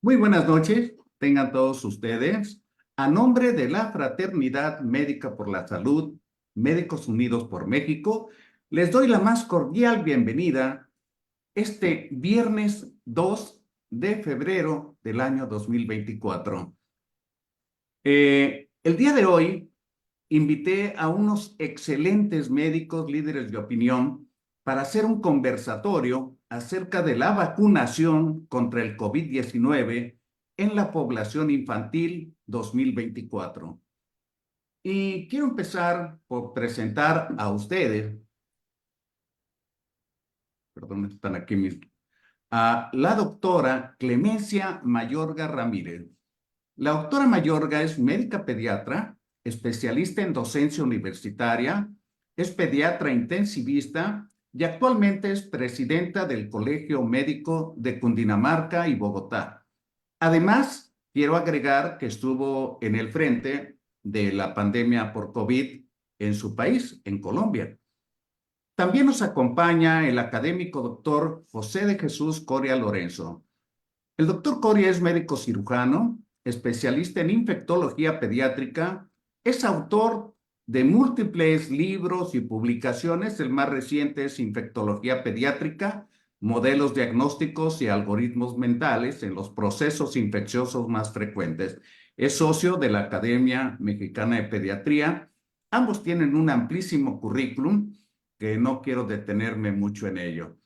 Muy buenas noches, tengan todos ustedes. A nombre de la Fraternidad Médica por la Salud, Médicos Unidos por México, les doy la más cordial bienvenida este viernes 2 de febrero del año 2024. El día de hoy invité a unos excelentes médicos líderes de opinión para hacer un conversatorio acerca de la vacunación contra el COVID-19 en la población infantil 2024. Y quiero empezar por presentar a ustedes, perdón, están aquí mismo, a la doctora Clemencia Mayorga Ramírez. La doctora Mayorga es médica pediatra, especialista en docencia universitaria, es pediatra intensivista y actualmente es presidenta del Colegio Médico de Cundinamarca y Bogotá. Además, quiero agregar que estuvo en el frente de la pandemia por COVID en su país, en Colombia. También nos acompaña el académico doctor José de Jesús Coria Lorenzo. El doctor Coria es médico cirujano, especialista en infectología pediátrica, es autor de múltiples libros y publicaciones. El más reciente es Infectología pediátrica, modelos diagnósticos y algoritmos mentales en los procesos infecciosos más frecuentes. Es socio de la Academia Mexicana de Pediatría. Ambos tienen un amplísimo currículum que no quiero detenerme mucho en ello.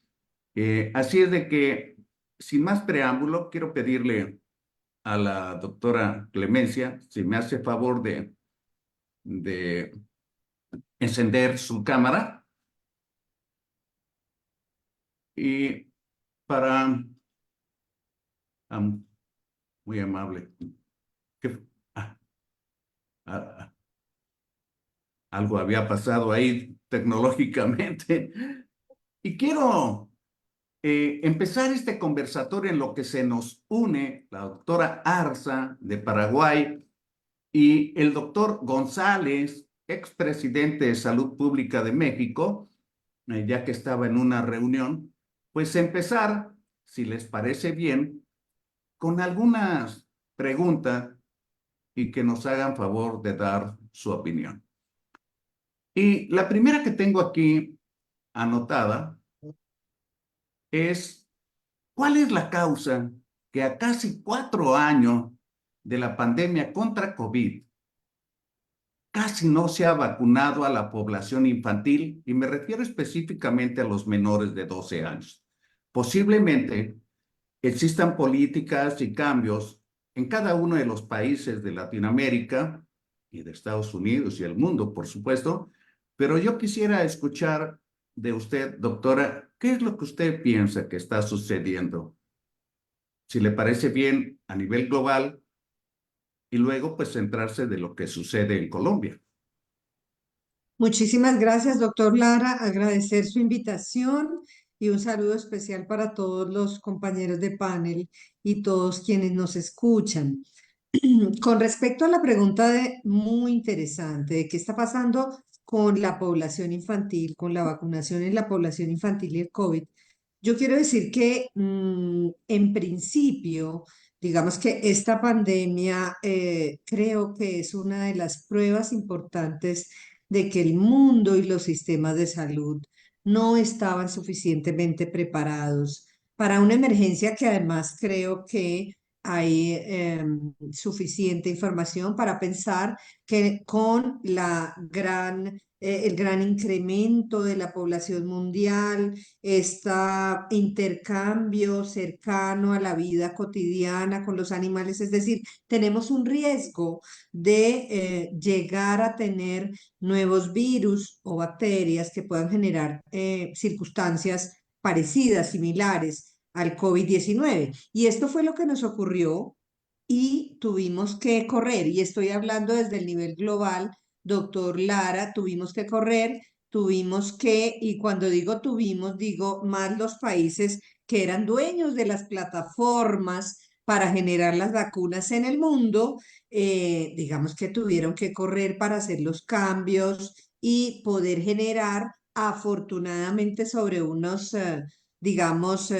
Así es de que, sin más preámbulo, quiero pedirle a la doctora Clemencia si me hace favor de encender su cámara y para, muy amable, que, ah, ah, algo había pasado ahí tecnológicamente y quiero empezar este conversatorio en lo que se nos une la doctora Arza de Paraguay y el doctor González, expresidente de Salud Pública de México, ya que estaba en una reunión, pues empezar, si les parece bien, con algunas preguntas y que nos hagan favor de dar su opinión. Y la primera que tengo aquí anotada es, ¿cuál es la causa que a casi 4 años de la pandemia contra COVID casi no se ha vacunado a la población infantil? Y me refiero específicamente a los menores de 12 años. Posiblemente existan políticas y cambios en cada uno de los países de Latinoamérica y de Estados Unidos y el mundo, por supuesto, pero yo quisiera escuchar de usted, doctora, ¿qué es lo que usted piensa que está sucediendo? Si le parece bien a nivel global y luego pues centrarse de lo que sucede en Colombia. Muchísimas gracias, doctor Lara. Agradecer su invitación y un saludo especial para todos los compañeros de panel y todos quienes nos escuchan. Con respecto a la pregunta muy interesante de qué está pasando con la población infantil, con la vacunación en la población infantil y el COVID, yo quiero decir que en principio, digamos que esta pandemia creo que es una de las pruebas importantes de que el mundo y los sistemas de salud no estaban suficientemente preparados para una emergencia que además creo que hay suficiente información para pensar que con el gran incremento de la población mundial, este intercambio cercano a la vida cotidiana con los animales, es decir, tenemos un riesgo de llegar a tener nuevos virus o bacterias que puedan generar circunstancias parecidas, similares al COVID-19. Y esto fue lo que nos ocurrió y tuvimos que correr, y estoy hablando desde el nivel global, doctor Lara, tuvimos que correr, y cuando digo tuvimos, digo más los países que eran dueños de las plataformas para generar las vacunas en el mundo, digamos que tuvieron que correr para hacer los cambios y poder generar afortunadamente sobre unos, digamos,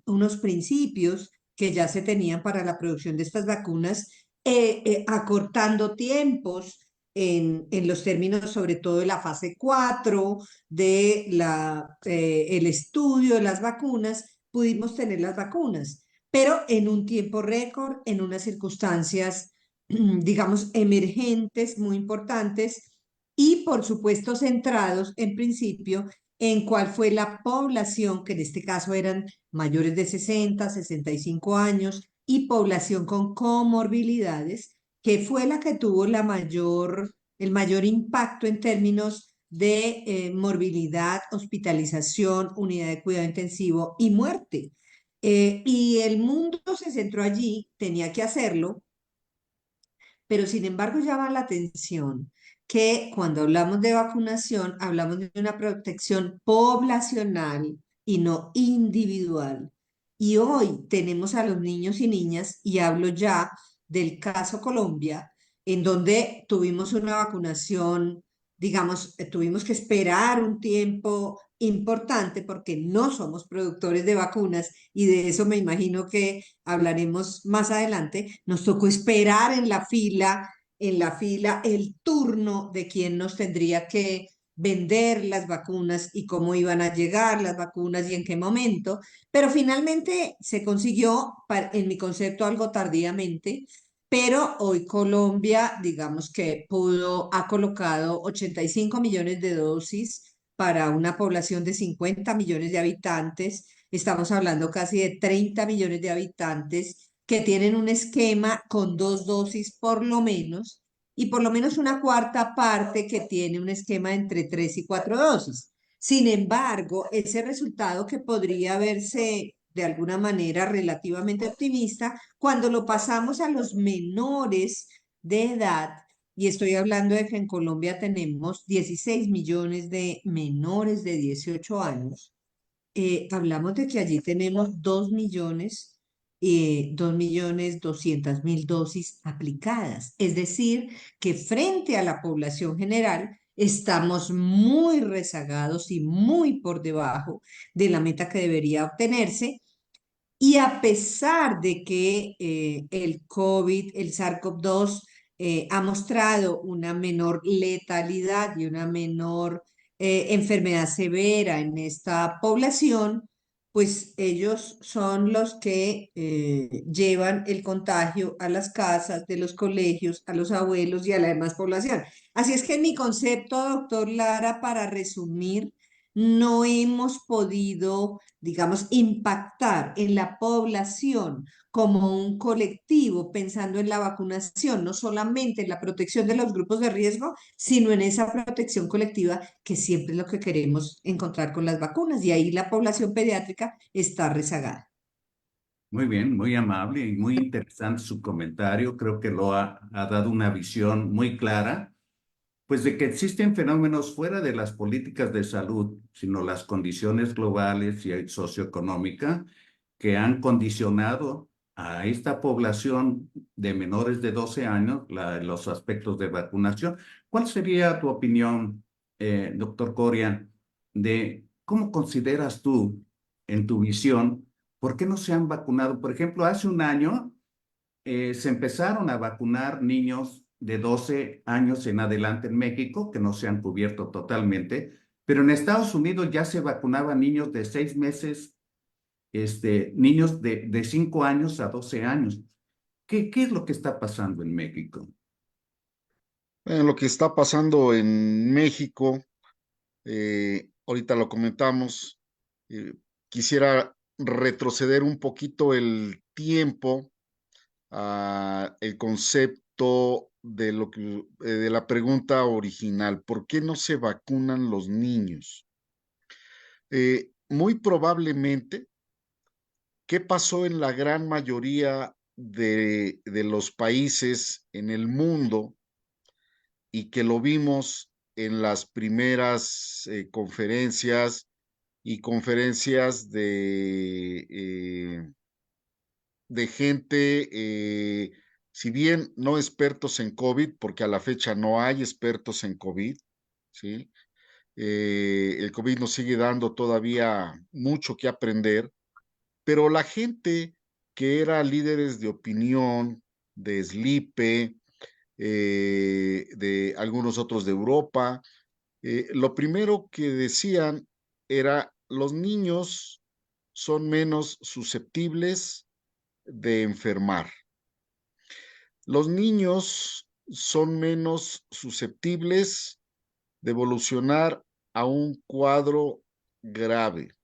unos principios que ya se tenían para la producción de estas vacunas, acortando tiempos en los términos sobre todo de la fase 4 de el estudio de las vacunas, pudimos tener las vacunas, pero en un tiempo récord, en unas circunstancias, digamos, emergentes, muy importantes, y por supuesto centrados en principio en cuál fue la población, que en este caso eran mayores de 60, 65 años, y población con comorbilidades, que fue la que tuvo el mayor impacto en términos de morbilidad, hospitalización, unidad de cuidado intensivo y muerte. Y el mundo se centró allí, tenía que hacerlo, pero sin embargo llama la atención que cuando hablamos de vacunación, hablamos de una protección poblacional y no individual. Y hoy tenemos a los niños y niñas, y hablo ya del caso Colombia, en donde tuvimos una vacunación, digamos, tuvimos que esperar un tiempo importante porque no somos productores de vacunas, y de eso me imagino que hablaremos más adelante. Nos tocó esperar en la fila el turno de quien nos tendría que vender las vacunas y cómo iban a llegar las vacunas y en qué momento, pero finalmente se consiguió, en mi concepto, algo tardíamente. Pero hoy Colombia, digamos que ha colocado 85 millones de dosis para una población de 50 millones de habitantes. Estamos hablando casi de 30 millones de habitantes que tienen un esquema con dos dosis por lo menos, y por lo menos una cuarta parte que tiene un esquema entre tres y cuatro dosis. Sin embargo, ese resultado, que podría verse de alguna manera relativamente optimista, cuando lo pasamos a los menores de edad, y estoy hablando de que en Colombia tenemos 16 millones de menores de 18 años, hablamos de que allí tenemos 2.200.000 dosis aplicadas. Es decir, que frente a la población general estamos muy rezagados y muy por debajo de la meta que debería obtenerse. Y a pesar de que el COVID, el SARS-CoV-2, ha mostrado una menor letalidad y una menor enfermedad severa en esta población, pues ellos son los que llevan el contagio a las casas, de los colegios, a los abuelos y a la demás población. Así es que en mi concepto, doctor Lara, para resumir, no hemos podido, digamos, impactar en la población como un colectivo, pensando en la vacunación, no solamente en la protección de los grupos de riesgo, sino en esa protección colectiva, que siempre es lo que queremos encontrar con las vacunas. Y ahí la población pediátrica está rezagada. Muy bien, muy amable y muy interesante su comentario. Creo que ha dado una visión muy clara, pues de que existen fenómenos fuera de las políticas de salud, sino las condiciones globales y socioeconómicas que han condicionado a esta población de menores de 12 años los aspectos de vacunación. ¿Cuál sería tu opinión, doctor Coria, de cómo consideras tú, en tu visión, por qué no se han vacunado? Por ejemplo, hace un año se empezaron a vacunar niños de 12 años en adelante en México, que no se han cubierto totalmente, pero en Estados Unidos ya se vacunaban niños de 6 meses, niños de 5 años a 12 años. ¿Qué es lo que está pasando en México? Lo que está pasando en México, ahorita lo comentamos, eh, quisiera retroceder un poquito el tiempo a el concepto de de la pregunta original, ¿por qué no se vacunan los niños? Muy probablemente, ¿qué pasó en la gran mayoría de los países en el mundo y que lo vimos en las primeras conferencias y conferencias de gente, si bien no expertos en COVID, porque a la fecha no hay expertos en COVID, ¿sí? El COVID nos sigue dando todavía mucho que aprender, pero la gente que eran líderes de opinión, de SLIPE, de algunos otros de Europa. Lo primero que decían era: los niños son menos susceptibles de enfermar. Los niños son menos susceptibles de evolucionar a un cuadro grave.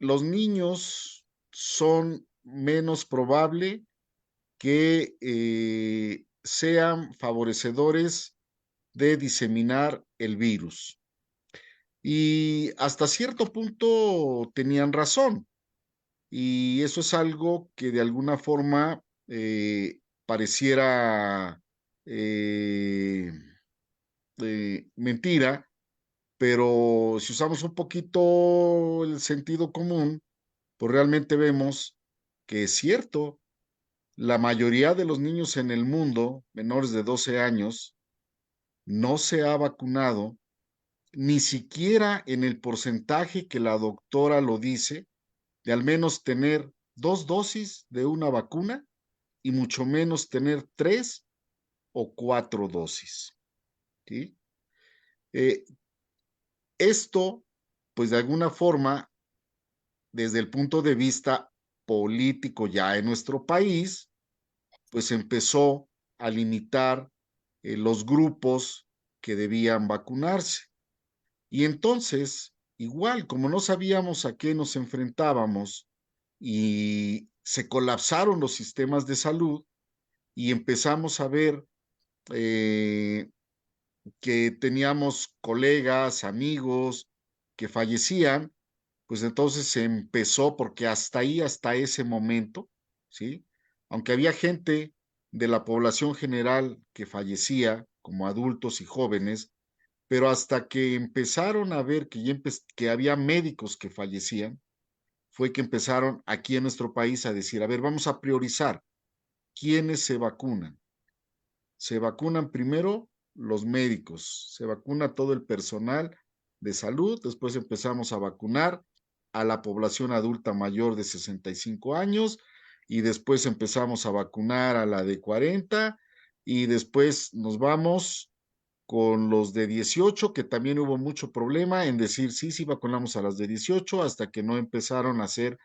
Los niños son menos probable que sean favorecedores de diseminar el virus. Y hasta cierto punto tenían razón. Y eso es algo que de alguna forma pareciera mentira, pero si usamos un poquito el sentido común, pues realmente vemos que es cierto. La mayoría de los niños en el mundo, menores de 12 años, no se ha vacunado, ni siquiera en el porcentaje que la doctora lo dice, de al menos tener 2 dosis de una vacuna y mucho menos tener 3 o 4 dosis. ¿Sí? Esto, pues de alguna forma, desde el punto de vista político ya en nuestro país, pues empezó a limitar los grupos que debían vacunarse. Y entonces, igual, como no sabíamos a qué nos enfrentábamos y se colapsaron los sistemas de salud y empezamos a ver que teníamos colegas, amigos que fallecían, pues entonces se empezó, porque hasta ahí, hasta ese momento, ¿sí? Aunque había gente de la población general que fallecía, como adultos y jóvenes, pero hasta que empezaron a ver que, que había médicos que fallecían, fue que empezaron aquí en nuestro país a decir: a ver, vamos a priorizar quiénes se vacunan. Se vacunan primero los médicos, se vacuna todo el personal de salud, después empezamos a vacunar a la población adulta mayor de 65 años y después empezamos a vacunar a la de 40 y después nos vamos con los de 18, que también hubo mucho problema en decir sí, sí vacunamos a las de 18 hasta que no empezaron a hacer,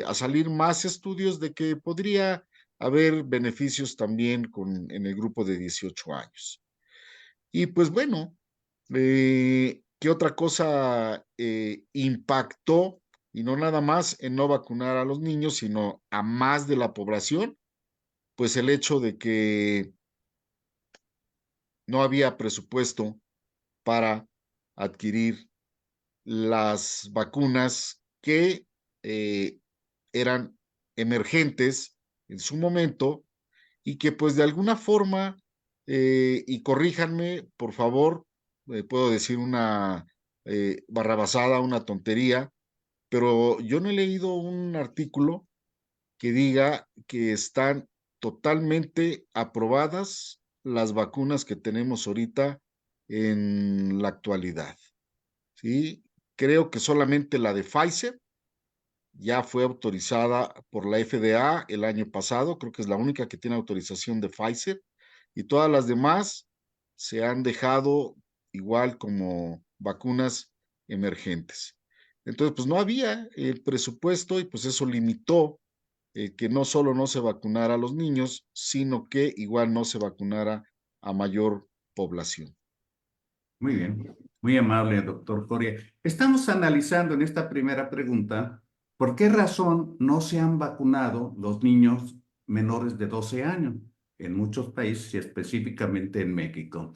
a salir más estudios de que podría haber beneficios también en el grupo de 18 años. Y pues bueno, ¿qué otra cosa impactó? Y no nada más en no vacunar a los niños, sino a más de la población, pues el hecho de que no había presupuesto para adquirir las vacunas que eran emergentes en su momento y que pues de alguna forma, y corríjanme, por favor, puedo decir una barrabasada, una tontería, pero yo no he leído un artículo que diga que están totalmente aprobadas las vacunas que tenemos ahorita en la actualidad, ¿sí? Creo que solamente la de Pfizer ya fue autorizada por la FDA el año pasado, creo que es la única que tiene autorización de Pfizer, y todas las demás se han dejado igual como vacunas emergentes. Entonces, pues no había el presupuesto y pues eso limitó que no solo no se vacunara a los niños, sino que igual no se vacunara a mayor población. Muy bien, muy amable, doctor Coria. Estamos analizando en esta primera pregunta por qué razón no se han vacunado los niños menores de 12 años en muchos países y específicamente en México.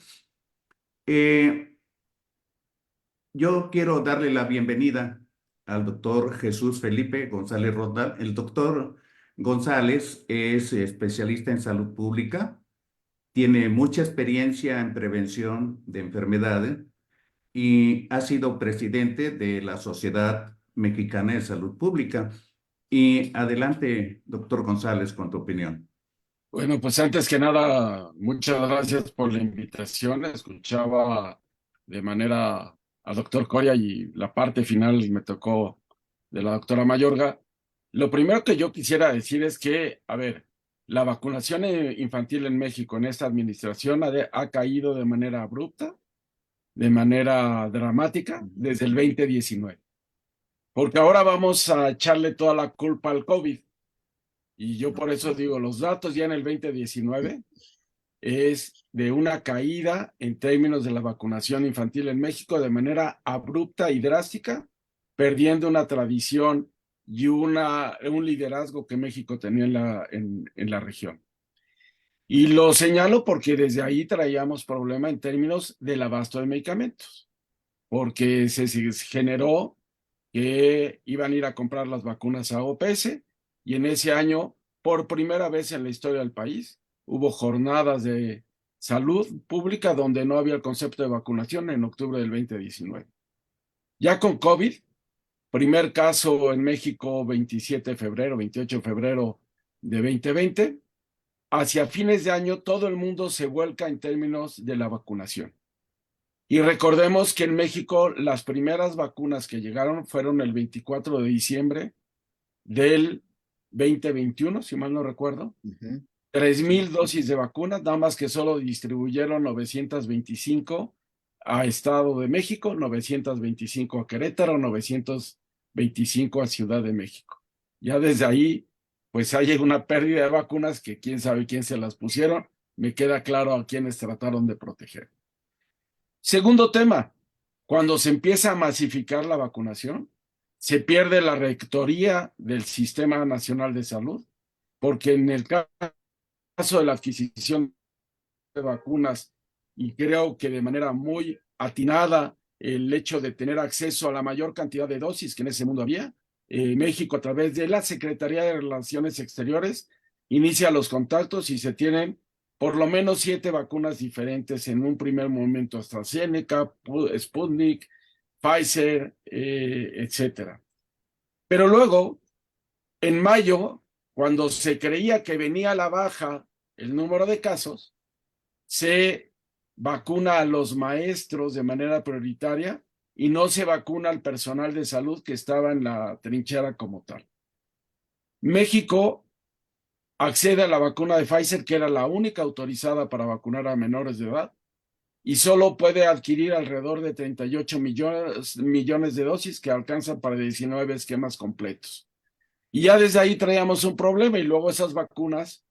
Yo quiero darle la bienvenida al doctor Jesús Felipe González Rondal. El doctor González es especialista en salud pública, tiene mucha experiencia en prevención de enfermedades y ha sido presidente de la Sociedad Mexicana de Salud Pública. Y adelante, doctor González, con tu opinión. Bueno, pues antes que nada, muchas gracias por la invitación. Escuchaba de manera al doctor Coria y la parte final me tocó de la doctora Mayorga. lo primero que yo quisiera decir es que, a ver, la vacunación infantil en México en esta administración ha caído de manera abrupta, de manera dramática, desde el 2019. Porque ahora vamos a echarle toda la culpa al COVID. Y yo por eso digo, los datos ya en el 2019 es de una caída en términos de la vacunación infantil en México de manera abrupta y drástica, perdiendo una tradición y un liderazgo que México tenía en la región. Y lo señalo porque desde ahí traíamos problema en términos del abasto de medicamentos, porque se generó que iban a ir a comprar las vacunas a OPS y en ese año, por primera vez en la historia del país, hubo jornadas de salud pública donde no había el concepto de vacunación en octubre del 2019. Ya con COVID, primer caso en México 27 de febrero, 28 de febrero de 2020, hacia fines de año todo el mundo se vuelca en términos de la vacunación. Y recordemos que en México las primeras vacunas que llegaron fueron el 24 de diciembre del 2021, si mal no recuerdo. 3,000 dosis de vacunas, nada más que solo distribuyeron 925 a Estado de México, 925 a Querétaro, 925 a Ciudad de México. Ya desde ahí, pues hay una pérdida de vacunas que quién sabe quién se las pusieron. Me queda claro a quiénes trataron de proteger. Segundo tema, cuando se empieza a masificar la vacunación, se pierde la rectoría del Sistema Nacional de Salud, porque en el caso de la adquisición de vacunas, y creo que de manera muy atinada, el hecho de tener acceso a la mayor cantidad de dosis que en ese mundo había, México a través de la Secretaría de Relaciones Exteriores inicia los contactos y se tienen por lo menos 7 vacunas diferentes en un primer momento: AstraZeneca, Sputnik, Pfizer, etcétera. Pero luego, en mayo, cuando se creía que venía a la baja el número de casos, se vacuna a los maestros de manera prioritaria y no se vacuna al personal de salud que estaba en la trinchera como tal. México accede a la vacuna de Pfizer, que era la única autorizada para vacunar a menores de edad, y solo puede adquirir alrededor de 38 millones de dosis que alcanzan para 19 esquemas completos. Y ya desde ahí traíamos un problema y luego esas vacunas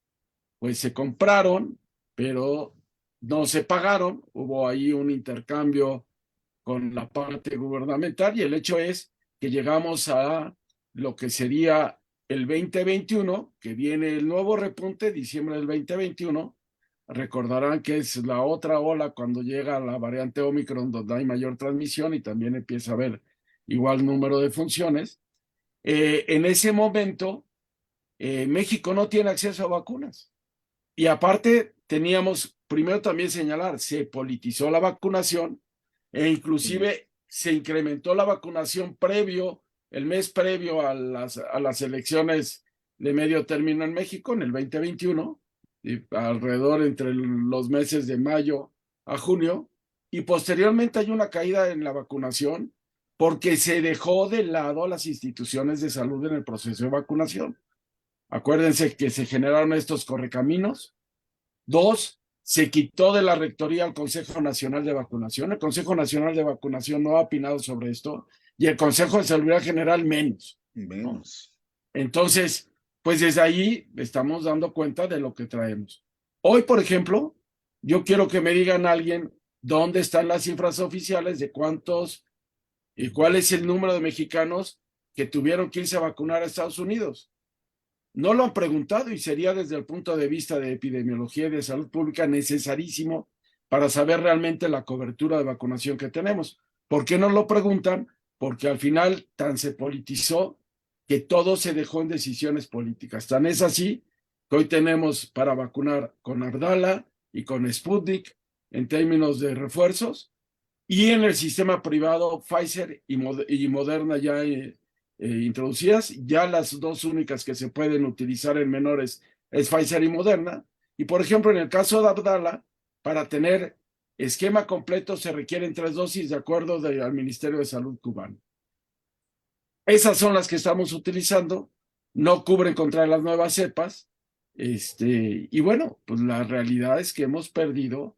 pues se compraron, pero no se pagaron. Hubo ahí un intercambio con la parte gubernamental y el hecho es que llegamos a lo que sería el 2021, que viene el nuevo repunte, diciembre del 2021. Recordarán que es la otra ola cuando llega la variante Omicron, donde hay mayor transmisión y también empieza a haber igual número de funciones. En ese momento, México no tiene acceso a vacunas. Y aparte, teníamos, primero también señalar, se politizó la vacunación e inclusive se incrementó la vacunación el mes previo a las elecciones de medio término en México, en el 2021, y alrededor entre los meses de mayo a junio, y posteriormente hay una caída en la vacunación porque se dejó de lado a las instituciones de salud en el proceso de vacunación. Acuérdense que se generaron estos correcaminos. 2, se quitó de la rectoría al Consejo Nacional de Vacunación. El Consejo Nacional de Vacunación no ha opinado sobre esto y el Consejo de Salubridad General menos. Menos. Entonces, pues desde ahí estamos dando cuenta de lo que traemos. Hoy, por ejemplo, yo quiero que me digan alguien dónde están las cifras oficiales de cuántos y cuál es el número de mexicanos que tuvieron que irse a vacunar a Estados Unidos. No lo han preguntado y sería desde el punto de vista de epidemiología y de salud pública necesarísimo para saber realmente la cobertura de vacunación que tenemos. ¿Por qué no lo preguntan? Porque al final tan se politizó que todo se dejó en decisiones políticas. Tan es así que hoy tenemos para vacunar con Abdala y con Sputnik en términos de refuerzos, y en el sistema privado Pfizer y Moderna ya introducidas. Ya las dos únicas que se pueden utilizar en menores es Pfizer y Moderna. Y por ejemplo, en el caso de Abdala, para tener esquema completo se requieren 3 dosis de acuerdo al Ministerio de Salud cubano. Esas son las que estamos utilizando no cubren contra las nuevas cepas. Y bueno, pues la realidad es que hemos perdido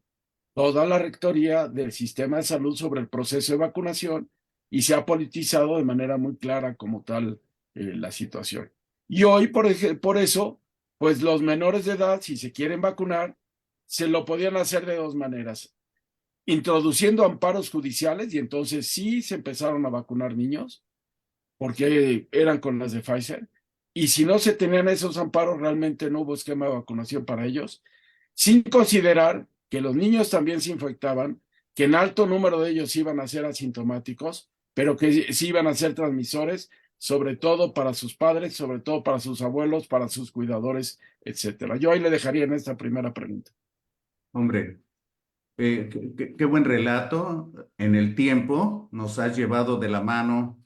toda la rectoría del sistema de salud sobre el proceso de vacunación y se ha politizado de manera muy clara como tal la situación. Y hoy, por eso, pues los menores de edad, si se quieren vacunar, se lo podían hacer de dos maneras. Introduciendo amparos judiciales, y entonces sí se empezaron a vacunar niños, porque eran con las de Pfizer, y si no se tenían esos amparos, realmente no hubo esquema de vacunación para ellos, sin considerar que los niños también se infectaban, que en alto número de ellos iban a ser asintomáticos, pero que sí iban a ser transmisores, sobre todo para sus padres, sobre todo para sus abuelos, para sus cuidadores, etcétera. Yo ahí le dejaría en esta primera pregunta. Hombre, qué buen relato. En el tiempo nos has llevado de la mano,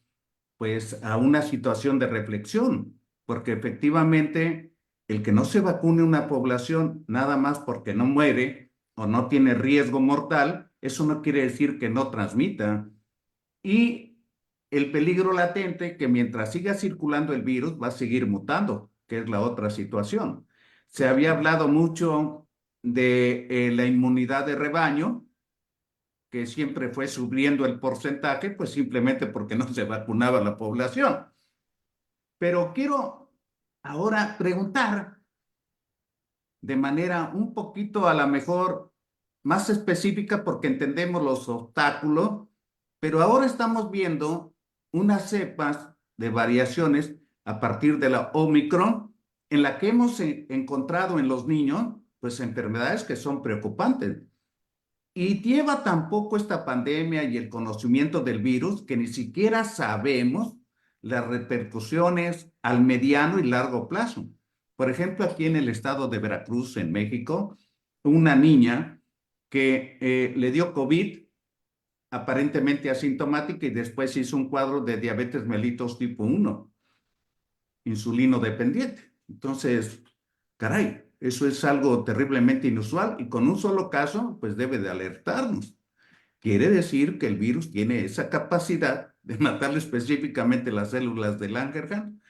pues, a una situación de reflexión, porque efectivamente el que no se vacune una población nada más porque no muere o no tiene riesgo mortal, eso no quiere decir que no transmita. Y el peligro latente que mientras siga circulando el virus va a seguir mutando, que es la otra situación. Se había hablado mucho de la inmunidad de rebaño, que siempre fue subiendo el porcentaje, pues simplemente porque no se vacunaba la población. Pero quiero ahora preguntar de manera un poquito a lo mejor más específica porque entendemos los obstáculos, pero ahora estamos viendo unas cepas de variaciones a partir de la Omicron en la que hemos encontrado en los niños pues enfermedades que son preocupantes. Y lleva tampoco esta pandemia y el conocimiento del virus que ni siquiera sabemos las repercusiones al mediano y largo plazo. Por ejemplo, aquí en el estado de Veracruz, en México, una niña que le dio COVID, aparentemente asintomática, y después hizo un cuadro de diabetes mellitus tipo 1, insulino dependiente. Entonces, caray, eso es algo terriblemente inusual y con un solo caso, pues debe de alertarnos. Quiere decir que el virus tiene esa capacidad de matarle específicamente las células del Langerhans.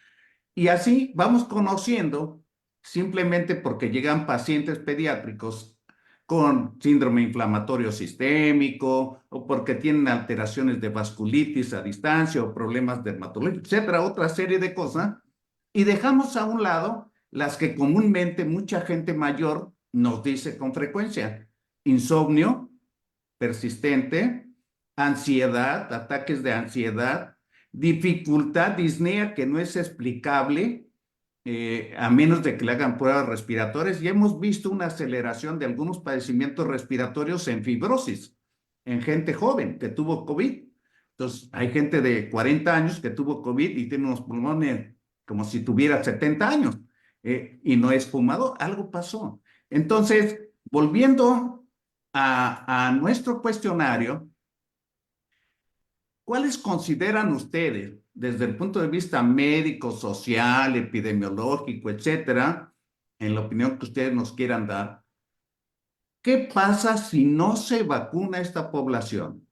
Y así vamos conociendo, simplemente porque llegan pacientes pediátricos con síndrome inflamatorio sistémico o porque tienen alteraciones de vasculitis a distancia o problemas dermatológicos, etcétera, otra serie de cosas, y dejamos a un lado las que comúnmente mucha gente mayor nos dice con frecuencia: insomnio persistente, ansiedad, ataques de ansiedad, dificultad, disnea que no es explicable a menos de que le hagan pruebas respiratorias, y hemos visto una aceleración de algunos padecimientos respiratorios en fibrosis, en gente joven que tuvo COVID. Entonces, hay gente de 40 años que tuvo COVID y tiene unos pulmones como si tuviera 70 años y no es fumador, algo pasó. Entonces, volviendo a nuestro cuestionario, ¿cuáles consideran ustedes, desde el punto de vista médico, social, epidemiológico, etcétera, en la opinión que ustedes nos quieran dar, qué pasa si no se vacuna a esta población?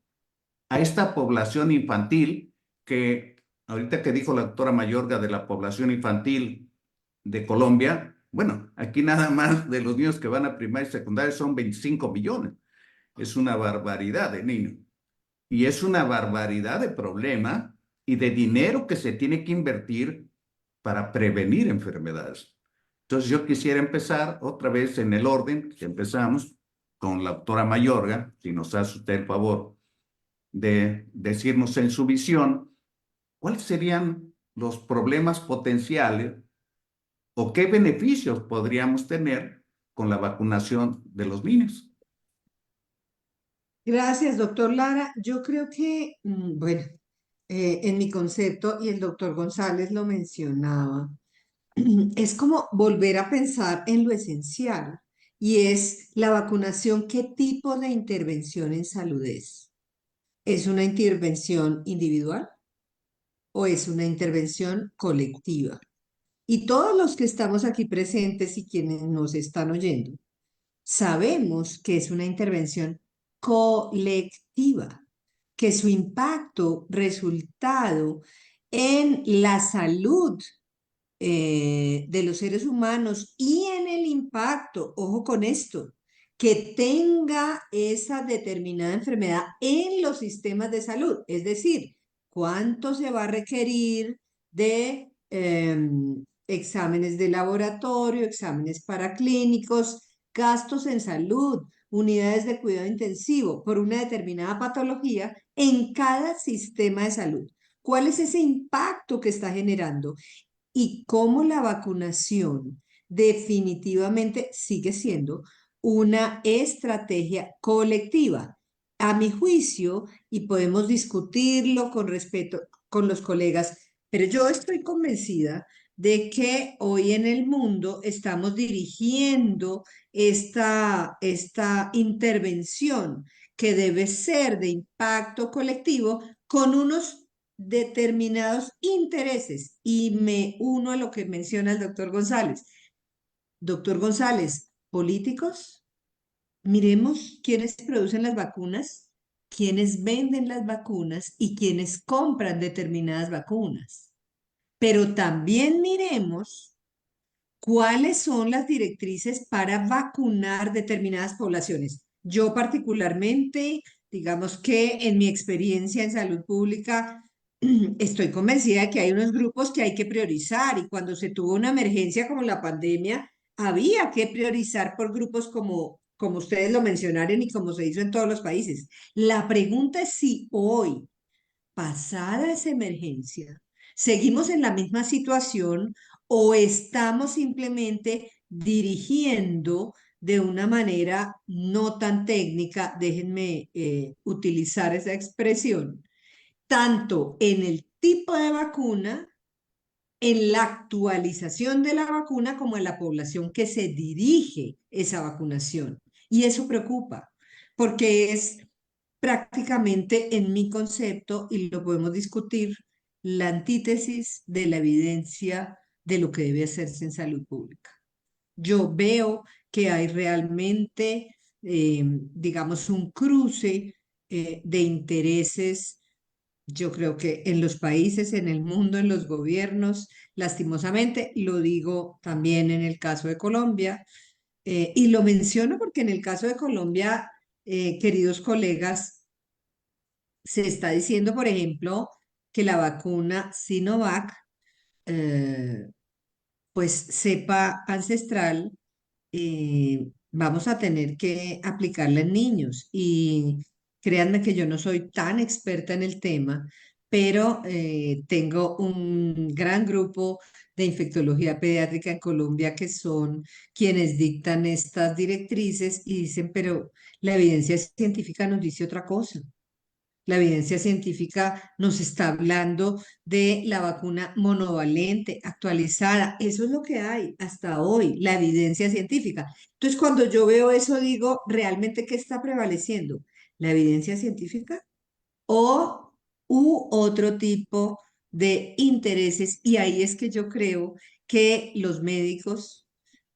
A esta población infantil que, ahorita que dijo la doctora Mayorga de la población infantil de Colombia, bueno, aquí nada más de los niños que van a primaria y secundaria son 25 millones. Es una barbaridad de niños. Y es una barbaridad de problema y de dinero que se tiene que invertir para prevenir enfermedades. Entonces yo quisiera empezar otra vez en el orden que empezamos con la doctora Mayorga, si nos hace usted el favor de decirnos en su visión cuáles serían los problemas potenciales o qué beneficios podríamos tener con la vacunación de los niños. Gracias, doctor Lara. Yo creo que, bueno, en mi concepto, y el doctor González lo mencionaba, es como volver a pensar en lo esencial, y es la vacunación. ¿Qué tipo de intervención en salud es? ¿Es una intervención individual o es una intervención colectiva? Y todos los que estamos aquí presentes y quienes nos están oyendo, sabemos que es una intervención colectiva, que su impacto, resultado en la salud de los seres humanos y en el impacto, ojo con esto, que tenga esa determinada enfermedad en los sistemas de salud. Es decir, cuánto se va a requerir de exámenes de laboratorio, exámenes paraclínicos, gastos en salud, unidades de cuidado intensivo por una determinada patología en cada sistema de salud. ¿Cuál es ese impacto que está generando? Y cómo la vacunación definitivamente sigue siendo una estrategia colectiva. A mi juicio, y podemos discutirlo con respeto con los colegas, pero yo estoy convencida de que hoy en el mundo estamos dirigiendo esta intervención que debe ser de impacto colectivo con unos determinados intereses. Y me uno a lo que menciona el doctor González. Doctor González, políticos, miremos quiénes producen las vacunas, quiénes venden las vacunas y quiénes compran determinadas vacunas. Pero también miremos cuáles son las directrices para vacunar determinadas poblaciones. Yo particularmente, digamos que en mi experiencia en salud pública, estoy convencida de que hay unos grupos que hay que priorizar y cuando se tuvo una emergencia como la pandemia, había que priorizar por grupos como ustedes lo mencionaron y como se hizo en todos los países. La pregunta es si hoy, pasada esa emergencia, seguimos en la misma situación o estamos simplemente dirigiendo de una manera no tan técnica, déjenme utilizar esa expresión, tanto en el tipo de vacuna, en la actualización de la vacuna, como en la población que se dirige esa vacunación. Y eso preocupa, porque es prácticamente en mi concepto, y lo podemos discutir, la antítesis de la evidencia de lo que debe hacerse en salud pública. Yo veo que hay realmente, digamos, un cruce de intereses, yo creo que en los países, en el mundo, en los gobiernos, lastimosamente, lo digo también en el caso de Colombia, y lo menciono porque en el caso de Colombia, queridos colegas, se está diciendo, por ejemplo, que la vacuna Sinovac, eh, pues cepa ancestral, vamos a tener que aplicarla en niños. Y créanme que yo no soy tan experta en el tema, pero tengo un gran grupo de infectología pediátrica en Colombia que son quienes dictan estas directrices y dicen, pero la evidencia científica nos dice otra cosa. La evidencia científica nos está hablando de la vacuna monovalente actualizada. Eso es lo que hay hasta hoy, la evidencia científica. Entonces, cuando yo veo eso, digo, ¿realmente qué está prevaleciendo? ¿La evidencia científica o otro tipo de intereses? Y ahí es que yo creo que los médicos,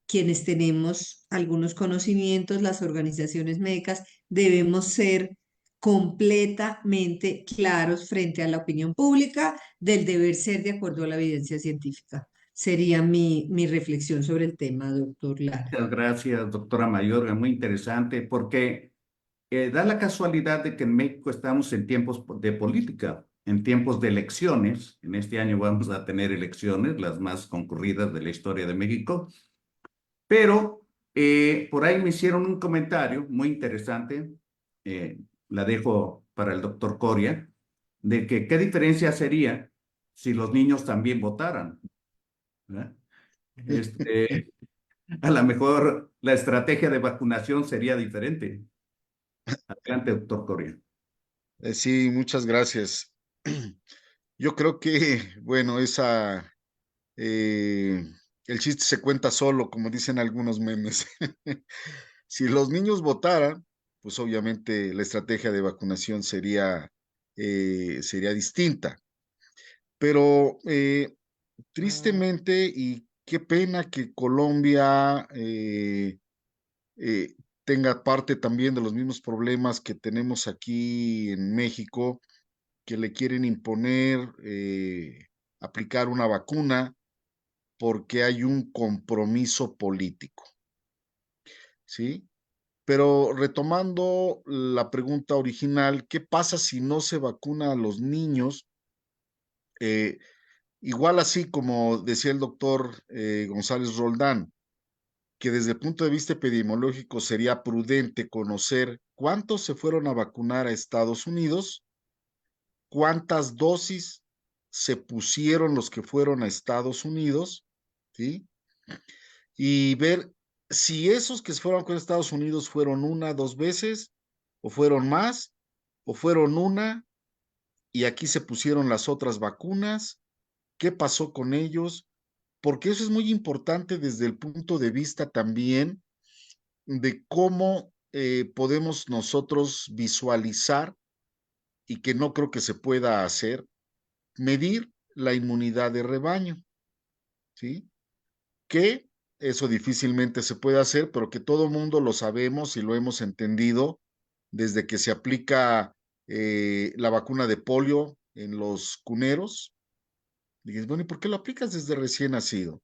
quienes tenemos algunos conocimientos, las organizaciones médicas, debemos ser completamente claros frente a la opinión pública del deber ser de acuerdo a la evidencia científica. Sería mi reflexión sobre el tema, doctor Lara. Muchas gracias, doctora Mayorga, muy interesante, porque da la casualidad de que en México estamos en tiempos de política, en tiempos de elecciones. En este año vamos a tener elecciones, las más concurridas de la historia de México, pero por ahí me hicieron un comentario muy interesante, la dejo para el doctor Coria, de que qué diferencia sería si los niños también votaran, ¿verdad? Este, a lo mejor la estrategia de vacunación sería diferente. Adelante, doctor Coria. Sí, muchas gracias. Yo creo que, bueno, el chiste se cuenta solo, como dicen algunos memes. Si los niños votaran, pues obviamente la estrategia de vacunación sería distinta. Pero tristemente, y qué pena que Colombia eh, tenga parte también de los mismos problemas que tenemos aquí en México, que le quieren imponer aplicar una vacuna porque hay un compromiso político, ¿sí? Pero retomando la pregunta original, ¿qué pasa si no se vacuna a los niños? Eh, Igual así como decía el doctor González Roldán, que desde el punto de vista epidemiológico sería prudente conocer cuántos se fueron a vacunar a Estados Unidos, cuántas dosis se pusieron los que fueron a Estados Unidos, ¿sí? Y ver si esos que se fueron con Estados Unidos fueron una, dos veces, o fueron más, o fueron una, y aquí se pusieron las otras vacunas, qué pasó con ellos, porque eso es muy importante desde el punto de vista también de cómo podemos nosotros visualizar, y que no creo que se pueda hacer, medir la inmunidad de rebaño, ¿sí? Que eso difícilmente se puede hacer, pero que todo mundo lo sabemos y lo hemos entendido desde que se aplica la vacuna de polio en los cuneros. Dices, bueno, ¿y por qué lo aplicas desde recién nacido?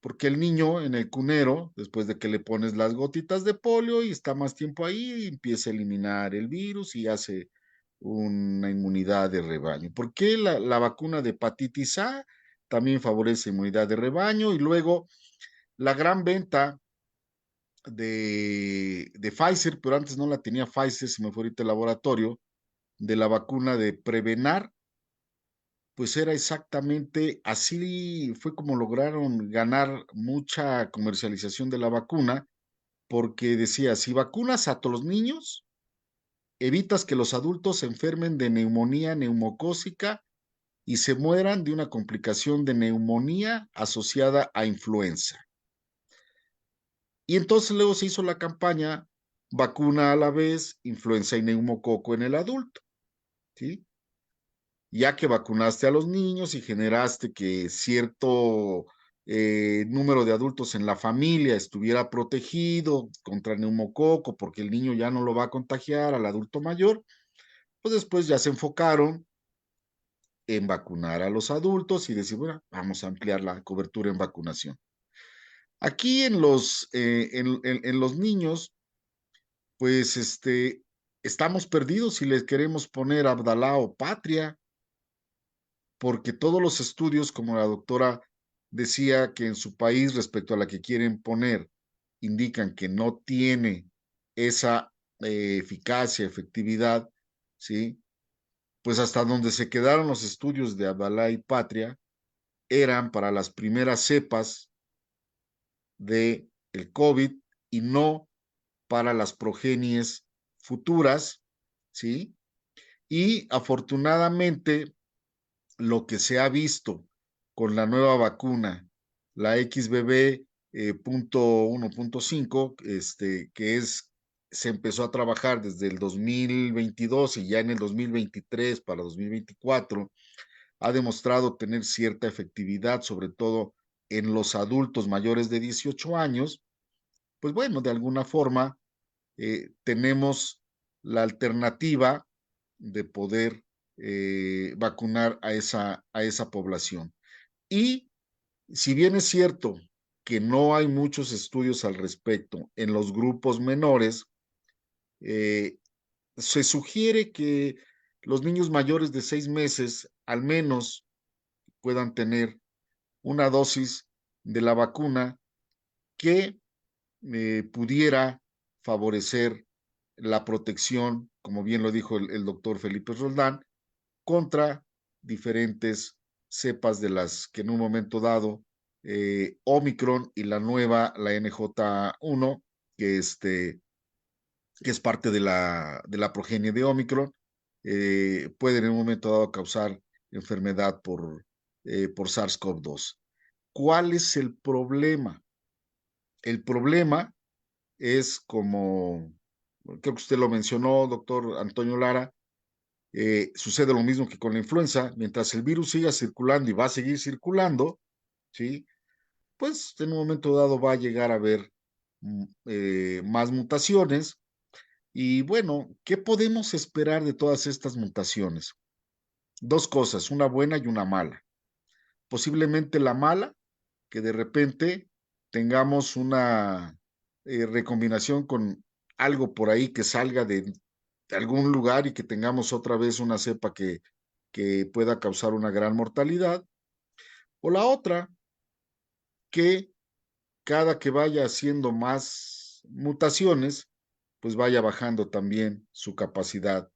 Porque el niño en el cunero, después de que le pones las gotitas de polio y está más tiempo ahí, empieza a eliminar el virus y hace una inmunidad de rebaño. ¿Por qué la vacuna de hepatitis A también favorece inmunidad de rebaño? Y luego la gran venta de Pfizer, pero antes no la tenía Pfizer, se me fue ahorita el laboratorio, de la vacuna de Prevenar, pues era exactamente así, fue como lograron ganar mucha comercialización de la vacuna, porque decía, si vacunas a todos los niños, evitas que los adultos se enfermen de neumonía neumocócica y se mueran de una complicación de neumonía asociada a influenza. Y entonces luego se hizo la campaña vacuna a la vez, influenza y neumococo en el adulto, ¿sí? Ya que vacunaste a los niños y generaste que cierto número de adultos en la familia estuviera protegido contra el neumococo, porque el niño ya no lo va a contagiar al adulto mayor, pues después ya se enfocaron en vacunar a los adultos y decir, bueno, vamos a ampliar la cobertura en vacunación. Aquí en los niños, pues estamos perdidos si les queremos poner Abdalá o Patria, porque todos los estudios, como la doctora decía que en su país respecto a la que quieren poner, indican que no tiene esa eficacia, efectividad, ¿sí? Pues hasta donde se quedaron los estudios de Abdalá y Patria eran para las primeras cepas de el COVID y no para las progenies futuras, ¿sí? Y afortunadamente, lo que se ha visto con la nueva vacuna, la XBB punto 1.5, que se empezó a trabajar desde el 2022 y ya en el 2023 para 2024, ha demostrado tener cierta efectividad, sobre todo en los adultos mayores de 18 años, pues bueno, de alguna forma tenemos la alternativa de poder vacunar a esa población. Y si bien es cierto que no hay muchos estudios al respecto en los grupos menores, se sugiere que los niños mayores de 6 meses al menos puedan tener una dosis de la vacuna que pudiera favorecer la protección, como bien lo dijo el doctor Felipe Roldán, contra diferentes cepas de las que en un momento dado Omicron y la nueva, la NJ1, que, que es parte de la progenie de Omicron, pueden en un momento dado causar enfermedad por SARS-CoV-2. ¿Cuál es el problema? El problema es como, creo que usted lo mencionó, doctor Antonio Lara, sucede lo mismo que con la influenza, mientras el virus siga circulando y va a seguir circulando, ¿sí? Pues en un momento dado va a llegar a haber más mutaciones. Y bueno, ¿qué podemos esperar de todas estas mutaciones? Dos cosas, una buena y una mala. Posiblemente la mala que de repente tengamos una recombinación con algo por ahí que salga de algún lugar y que tengamos otra vez una cepa que pueda causar una gran mortalidad. O la otra, que cada que vaya haciendo más mutaciones, pues vaya bajando también su capacidad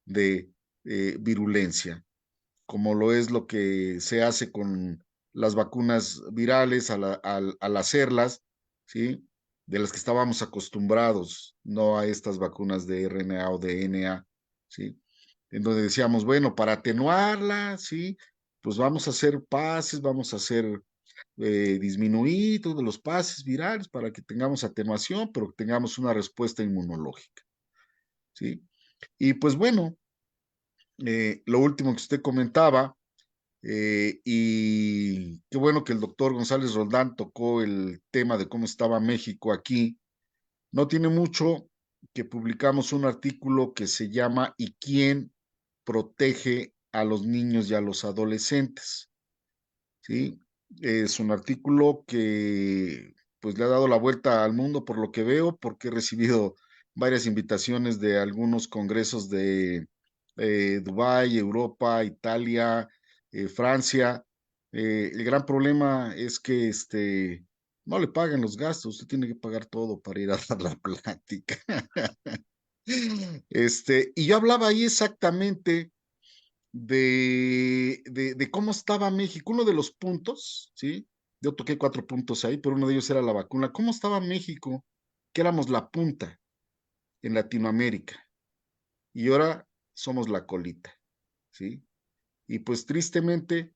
de virulencia, como lo es lo que se hace con las vacunas virales al hacerlas, ¿sí? De las que estábamos acostumbrados, no a estas vacunas de RNA o de DNA, ¿sí? En donde decíamos, bueno, para atenuarla, ¿sí? Pues vamos a hacer pases, vamos a hacer disminuir todos los pases virales para que tengamos atenuación, pero que tengamos una respuesta inmunológica, ¿sí? Y pues bueno, lo último que usted comentaba, y qué bueno que el doctor González Roldán tocó el tema de cómo estaba México aquí. No tiene mucho que publicamos un artículo que se llama ¿Y quién protege a los niños y a los adolescentes? ¿Sí? Es un artículo que pues le ha dado la vuelta al mundo por lo que veo, porque he recibido varias invitaciones de algunos congresos de Dubái, Europa, Italia, Francia. El gran problema es que no le pagan los gastos, usted tiene que pagar todo para ir a dar la plática. Y yo hablaba ahí exactamente de cómo estaba México. Uno de los puntos, ¿sí? Yo toqué 4 puntos ahí, pero uno de ellos era la vacuna. ¿Cómo estaba México? Que éramos la punta en Latinoamérica y ahora somos la colita, ¿sí? Y pues tristemente,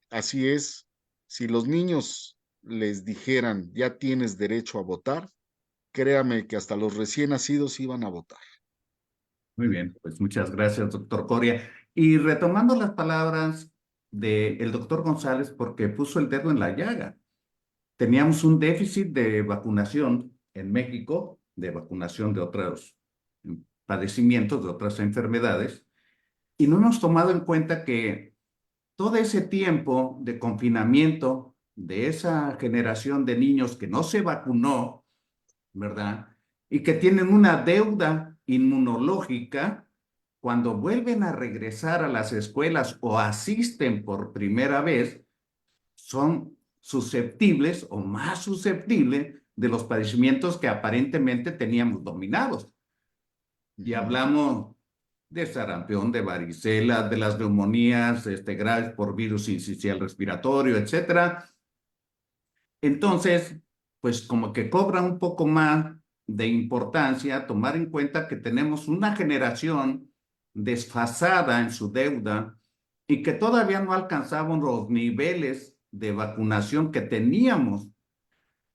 así es. Si los niños les dijeran, ya tienes derecho a votar, créame que hasta los recién nacidos iban a votar. Muy bien, pues muchas gracias, doctor Coria. Y retomando las palabras del doctor González, porque puso el dedo en la llaga. Teníamos un déficit de vacunación en México, de vacunación de otros padecimientos, de otras enfermedades, y no hemos tomado en cuenta que todo ese tiempo de confinamiento de esa generación de niños que no se vacunó, ¿verdad? Y que tienen una deuda inmunológica, cuando vuelven a regresar a las escuelas o asisten por primera vez, son susceptibles o más susceptibles de los padecimientos que aparentemente teníamos dominados. Y hablamos de sarampión, de varicela, de las neumonías graves por virus sincicial respiratorio, etcétera. Entonces, pues como que cobra un poco más de importancia tomar en cuenta que tenemos una generación desfasada en su deuda y que todavía no alcanzamos los niveles de vacunación que teníamos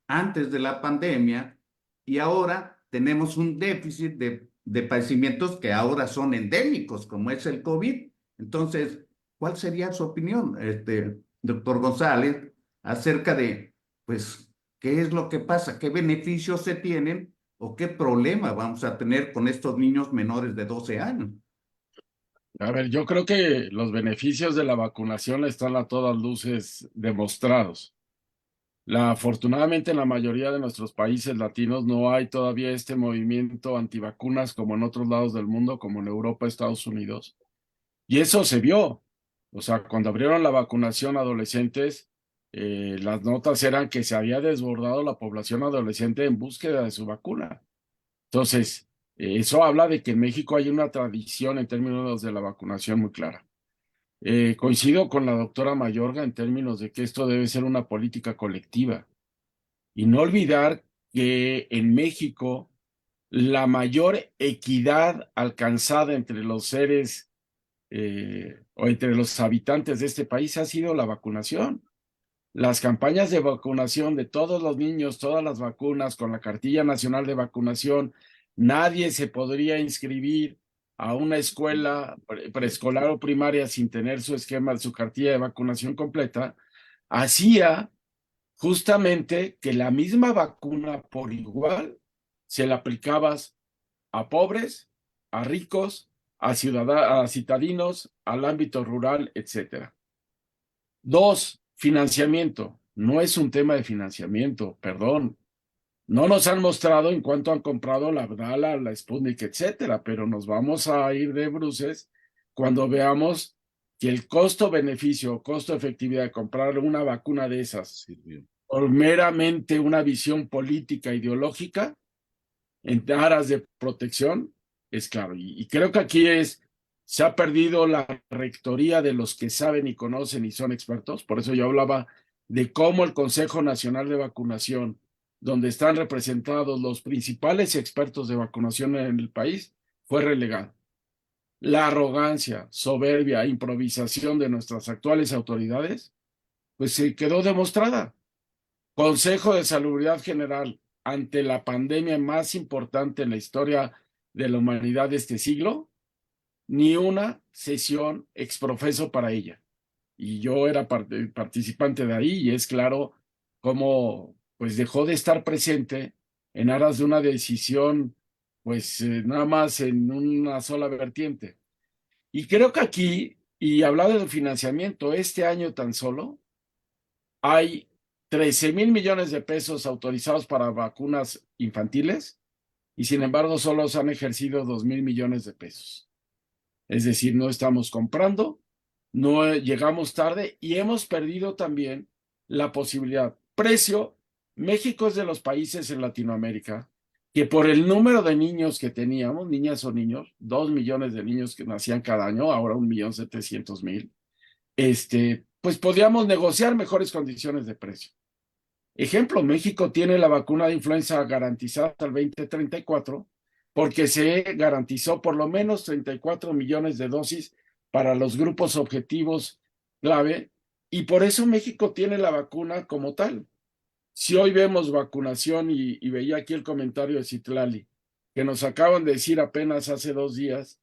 antes de la pandemia y ahora tenemos un déficit de padecimientos que ahora son endémicos, como es el COVID. Entonces, ¿cuál sería su opinión, doctor González, acerca de, pues, qué es lo que pasa, qué beneficios se tienen o qué problema vamos a tener con estos niños menores de 12 años? A ver, yo creo que los beneficios de la vacunación están a todas luces demostrados. Afortunadamente en la mayoría de nuestros países latinos no hay todavía este movimiento antivacunas como en otros lados del mundo, como en Europa, Estados Unidos. Y eso se vio. O sea, cuando abrieron la vacunación a adolescentes, las notas eran que se había desbordado la población adolescente en búsqueda de su vacuna. Entonces, eso habla de que en México hay una tradición en términos de la vacunación muy clara. Coincido con la doctora Mayorga en términos de que esto debe ser una política colectiva y no olvidar que en México la mayor equidad alcanzada entre los seres o entre los habitantes de este país ha sido la vacunación. Las campañas de vacunación de todos los niños, todas las vacunas con la cartilla nacional de vacunación, nadie se podría inscribir a una escuela preescolar o primaria sin tener su esquema, su cartilla de vacunación completa, hacía justamente que la misma vacuna por igual se la aplicabas a pobres, a ricos, a citadinos, al ámbito rural, etcétera. 2, financiamiento. no es un tema de financiamiento, perdón. No nos han mostrado en cuánto han comprado la Abdala, la Sputnik, etcétera, pero nos vamos a ir de bruces cuando veamos que el costo-beneficio, costo-efectividad de comprar una vacuna de esas por meramente una visión política, ideológica, en aras de protección, es claro. Y creo que aquí se ha perdido la rectoría de los que saben y conocen y son expertos. Por eso yo hablaba de cómo el Consejo Nacional de Vacunación, donde están representados los principales expertos de vacunación en el país, fue relegado. La arrogancia, soberbia, improvisación de nuestras actuales autoridades, pues se quedó demostrada. Consejo de Salubridad General, ante la pandemia más importante en la historia de la humanidad de este siglo, ni una sesión exprofeso para ella. Y yo era participante de ahí y es claro cómo pues dejó de estar presente en aras de una decisión pues nada más en una sola vertiente. Y creo que aquí, y hablando de financiamiento, este año tan solo hay 13,000 millones de pesos autorizados para vacunas infantiles y sin embargo solo se han ejercido 2,000 millones de pesos. Es decir, no estamos comprando, no llegamos tarde y hemos perdido también la posibilidad. Precio, México es de los países en Latinoamérica que por el número de niños que teníamos, niñas o niños, 2 millones de niños que nacían cada año, ahora 1,700,000, pues podíamos negociar mejores condiciones de precio. Ejemplo, México tiene la vacuna de influenza garantizada hasta el 2034 porque se garantizó por lo menos 34 millones de dosis para los grupos objetivos clave y por eso México tiene la vacuna como tal. Si hoy vemos vacunación y veía aquí el comentario de Citlali, que nos acaban de decir apenas hace 2 días,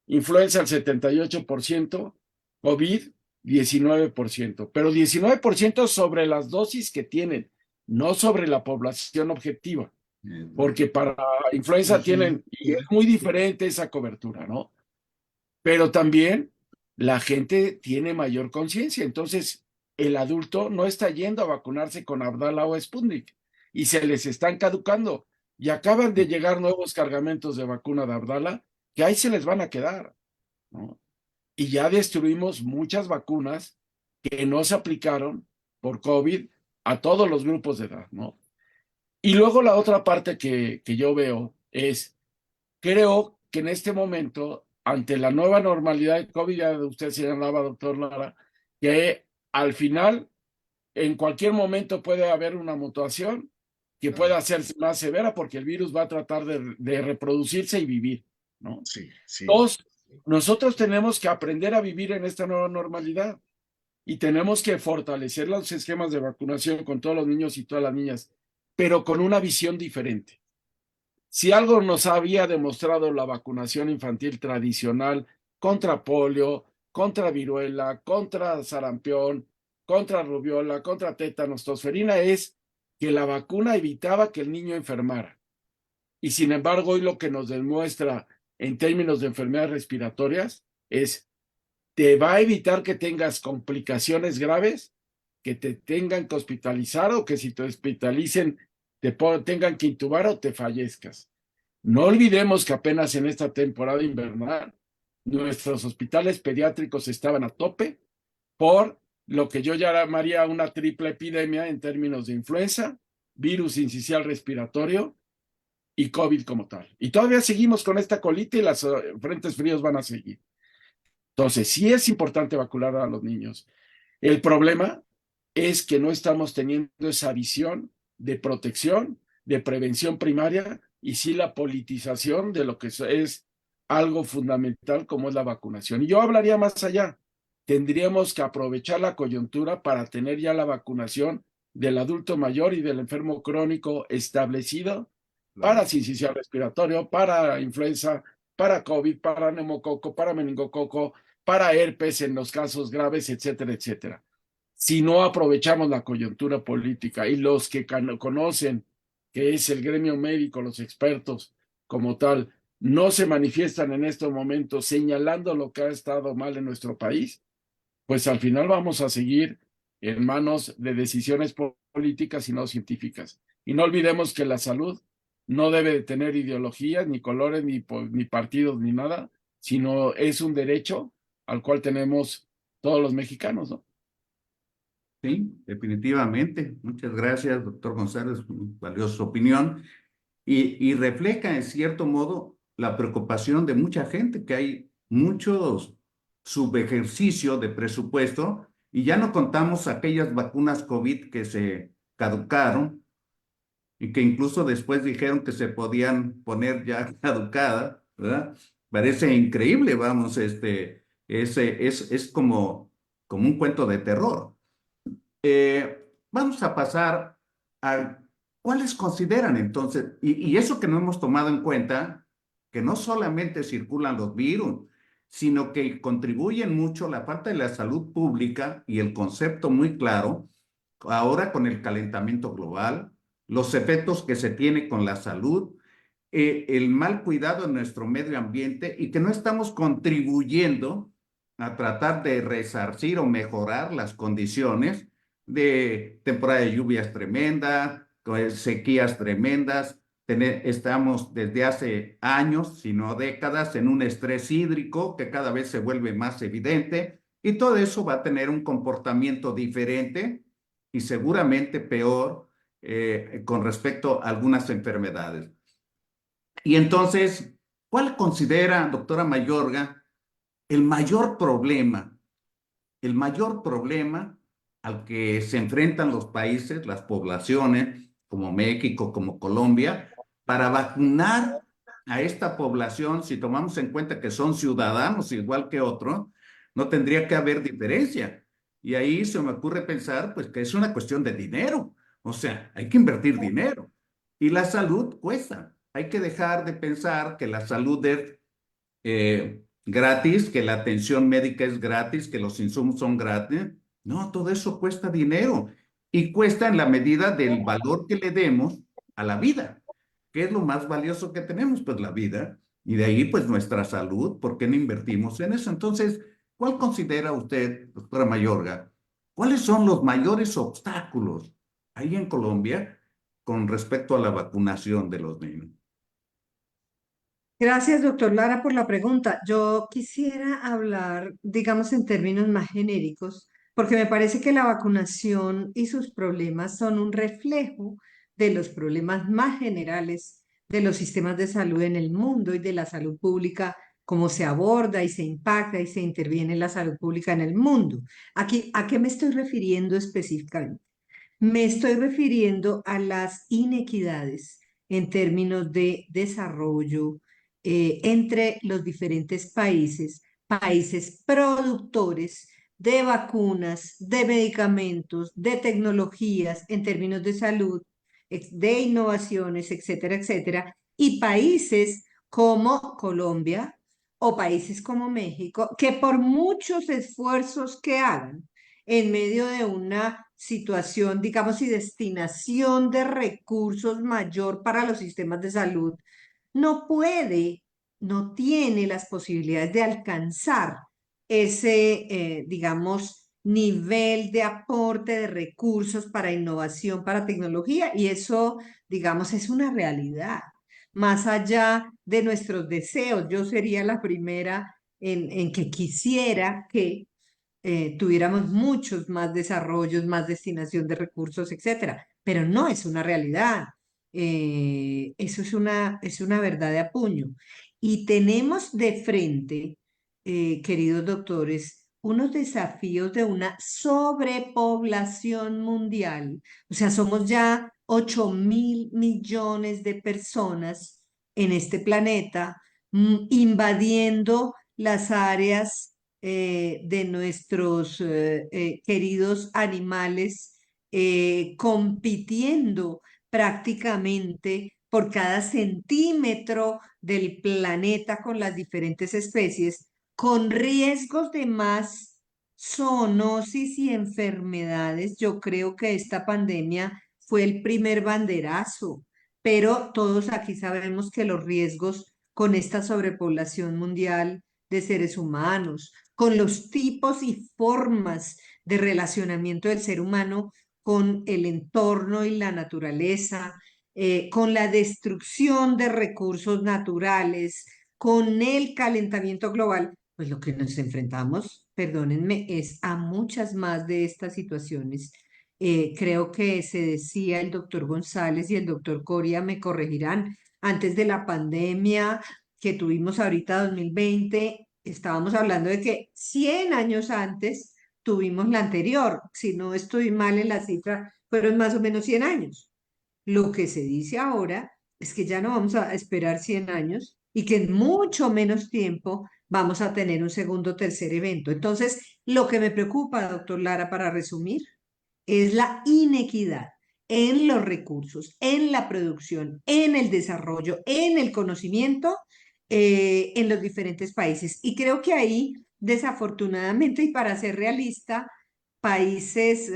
influenza al 78%, COVID 19%, pero 19% sobre las dosis que tienen, no sobre la población objetiva, porque para influenza tienen, y es muy diferente esa cobertura, ¿no? Pero también la gente tiene mayor conciencia, entonces el adulto no está yendo a vacunarse con Abdala o Sputnik y se les están caducando y acaban de llegar nuevos cargamentos de vacuna de Abdala que ahí se les van a quedar, ¿no? Y ya destruimos muchas vacunas que no se aplicaron por COVID a todos los grupos de edad, ¿no? Y luego la otra parte que yo veo es, creo que en este momento, ante la nueva normalidad de COVID, ya usted señalaba, doctor Lara, que al final, en cualquier momento puede haber una mutación que pueda hacerse más severa porque el virus va a tratar de reproducirse y vivir, ¿no? Sí, sí. Dos, nosotros tenemos que aprender a vivir en esta nueva normalidad y tenemos que fortalecer los esquemas de vacunación con todos los niños y todas las niñas, pero con una visión diferente. Si algo nos había demostrado la vacunación infantil tradicional contra polio, contra viruela, contra sarampión, contra rubiola, contra tétanos, tosferina, es que la vacuna evitaba que el niño enfermara. Y sin embargo, hoy lo que nos demuestra en términos de enfermedades respiratorias es te va a evitar que tengas complicaciones graves, que te tengan que hospitalizar o que si te hospitalicen te tengan que intubar o te fallezcas. No olvidemos que apenas en esta temporada invernal nuestros hospitales pediátricos estaban a tope por lo que yo llamaría una triple epidemia en términos de influenza, virus incisional respiratorio y COVID como tal. Y todavía seguimos con esta colita y los frentes fríos van a seguir. Entonces, sí es importante vacunar a los niños. El problema es que no estamos teniendo esa visión de protección, de prevención primaria y sí la politización de lo que es algo fundamental como es la vacunación. Y yo hablaría más allá. Tendríamos que aprovechar la coyuntura para tener ya la vacunación del adulto mayor y del enfermo crónico establecido para sincicial respiratorio, para influenza, para COVID, para neumococo, para meningococo, para herpes en los casos graves, etcétera, etcétera. Si no aprovechamos la coyuntura política y los que conocen, que es el gremio médico, los expertos como tal, no se manifiestan en estos momentos señalando lo que ha estado mal en nuestro país, pues al final vamos a seguir en manos de decisiones políticas y no científicas. Y no olvidemos que la salud no debe de tener ideologías, ni colores, ni partidos, ni nada, sino es un derecho al cual tenemos todos los mexicanos, ¿no? Sí, definitivamente. Muchas gracias, doctor González, valiosa opinión. Y refleja en cierto modo la preocupación de mucha gente, que hay muchos subejercicio de presupuesto y ya no contamos aquellas vacunas COVID que se caducaron y que incluso después dijeron que se podían poner ya caducadas, ¿verdad? Parece increíble, vamos, es como un cuento de terror. Vamos a pasar a cuáles consideran entonces, y eso que no hemos tomado en cuenta, que no solamente circulan los virus, sino que contribuyen mucho la parte de la salud pública y el concepto muy claro, ahora con el calentamiento global, los efectos que se tiene con la salud, el mal cuidado en nuestro medio ambiente y que no estamos contribuyendo a tratar de resarcir o mejorar las condiciones de temporada de lluvias tremendas, sequías tremendas. Estamos desde hace años, si no décadas, en un estrés hídrico que cada vez se vuelve más evidente y todo eso va a tener un comportamiento diferente y seguramente peor con respecto a algunas enfermedades. Y entonces, ¿cuál considera, doctora Mayorga, el mayor problema? El mayor problema al que se enfrentan los países, las poblaciones, como México, como Colombia, para vacunar a esta población, si tomamos en cuenta que son ciudadanos igual que otros, no tendría que haber diferencia. Y ahí se me ocurre pensar, pues, que es una cuestión de dinero. O sea, hay que invertir dinero. Y la salud cuesta. Hay que dejar de pensar que la salud es gratis, que la atención médica es gratis, que los insumos son gratis. No, todo eso cuesta dinero y cuesta en la medida del valor que le demos a la vida. ¿Qué es lo más valioso que tenemos? Pues la vida. Y de ahí, pues nuestra salud. ¿Por qué no invertimos en eso? Entonces, ¿cuál considera usted, doctora Mayorga, cuáles son los mayores obstáculos ahí en Colombia con respecto a la vacunación de los niños? Gracias, doctor Lara, por la pregunta. Yo quisiera hablar, digamos, en términos más genéricos, porque me parece que la vacunación y sus problemas son un reflejo de los problemas más generales de los sistemas de salud en el mundo y de la salud pública, cómo se aborda y se impacta y se interviene en la salud pública en el mundo. Aquí, ¿a qué me estoy refiriendo específicamente? Me estoy refiriendo a las inequidades en términos de desarrollo entre los diferentes países, países productores de vacunas, de medicamentos, de tecnologías en términos de salud, de innovaciones, etcétera, etcétera, y países como Colombia o países como México, que por muchos esfuerzos que hagan, en medio de una situación, digamos, y destinación de recursos mayor para los sistemas de salud, no puede, no tiene las posibilidades de alcanzar ese, digamos, nivel de aporte de recursos para innovación, para tecnología, y eso, digamos, es una realidad. Más allá de nuestros deseos, yo sería la primera en que quisiera que tuviéramos muchos más desarrollos, más destinación de recursos, etcétera, pero no es una realidad. Eso es una verdad de apuño. Y tenemos de frente, queridos doctores, unos desafíos de una sobrepoblación mundial. O sea, somos ya 8.000 millones de personas en este planeta, invadiendo las áreas de nuestros queridos animales, compitiendo prácticamente por cada centímetro del planeta con las diferentes especies, con riesgos de más zoonosis y enfermedades. Yo creo que esta pandemia fue el primer banderazo, pero todos aquí sabemos que los riesgos con esta sobrepoblación mundial de seres humanos, con los tipos y formas de relacionamiento del ser humano con el entorno y la naturaleza, con la destrucción de recursos naturales, con el calentamiento global, pues lo que nos enfrentamos, perdónenme, es a muchas más de estas situaciones. Creo que se decía el doctor González y el doctor Coria me corregirán, antes de la pandemia que tuvimos ahorita 2020, estábamos hablando de que 100 años antes tuvimos la anterior. Si no estoy mal en la cifra, fueron más o menos 100 años. Lo que se dice ahora es que ya no vamos a esperar 100 años y que en mucho menos tiempo vamos a tener un segundo o tercer evento. Entonces, lo que me preocupa, doctor Lara, para resumir, es la inequidad en los recursos, en la producción, en el desarrollo, en el conocimiento en los diferentes países. Y creo que ahí, desafortunadamente, y para ser realista, países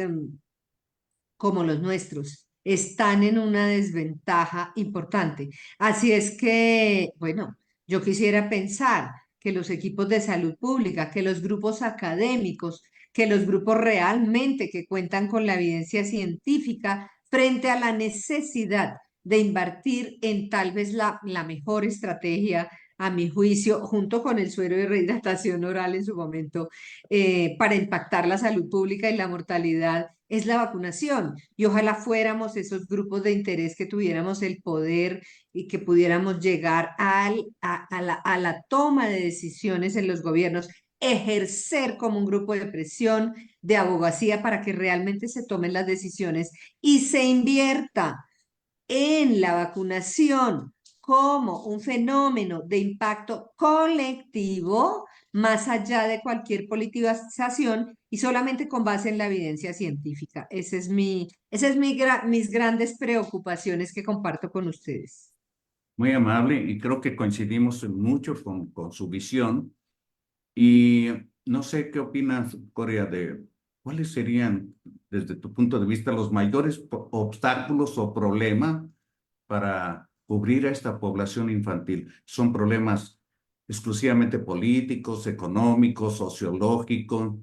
como los nuestros están en una desventaja importante. Así es que, bueno, yo quisiera pensar que los equipos de salud pública, que los grupos académicos, que los grupos realmente que cuentan con la evidencia científica frente a la necesidad de invertir en tal vez la mejor estrategia, a mi juicio, junto con el suero de rehidratación oral en su momento, para impactar la salud pública y la mortalidad, es la vacunación. Y ojalá fuéramos esos grupos de interés que tuviéramos el poder y que pudiéramos llegar a la toma de decisiones en los gobiernos, ejercer como un grupo de presión, de abogacía para que realmente se tomen las decisiones y se invierta en la vacunación como un fenómeno de impacto colectivo más allá de cualquier politización y solamente con base en la evidencia científica. Ese es mis grandes preocupaciones que comparto con ustedes. Muy amable y creo que coincidimos en mucho con su visión. Y no sé qué opinas, Corea, de cuáles serían, desde tu punto de vista, los mayores obstáculos o problemas para cubrir a esta población infantil. ¿Son problemas exclusivamente políticos, económicos, sociológicos?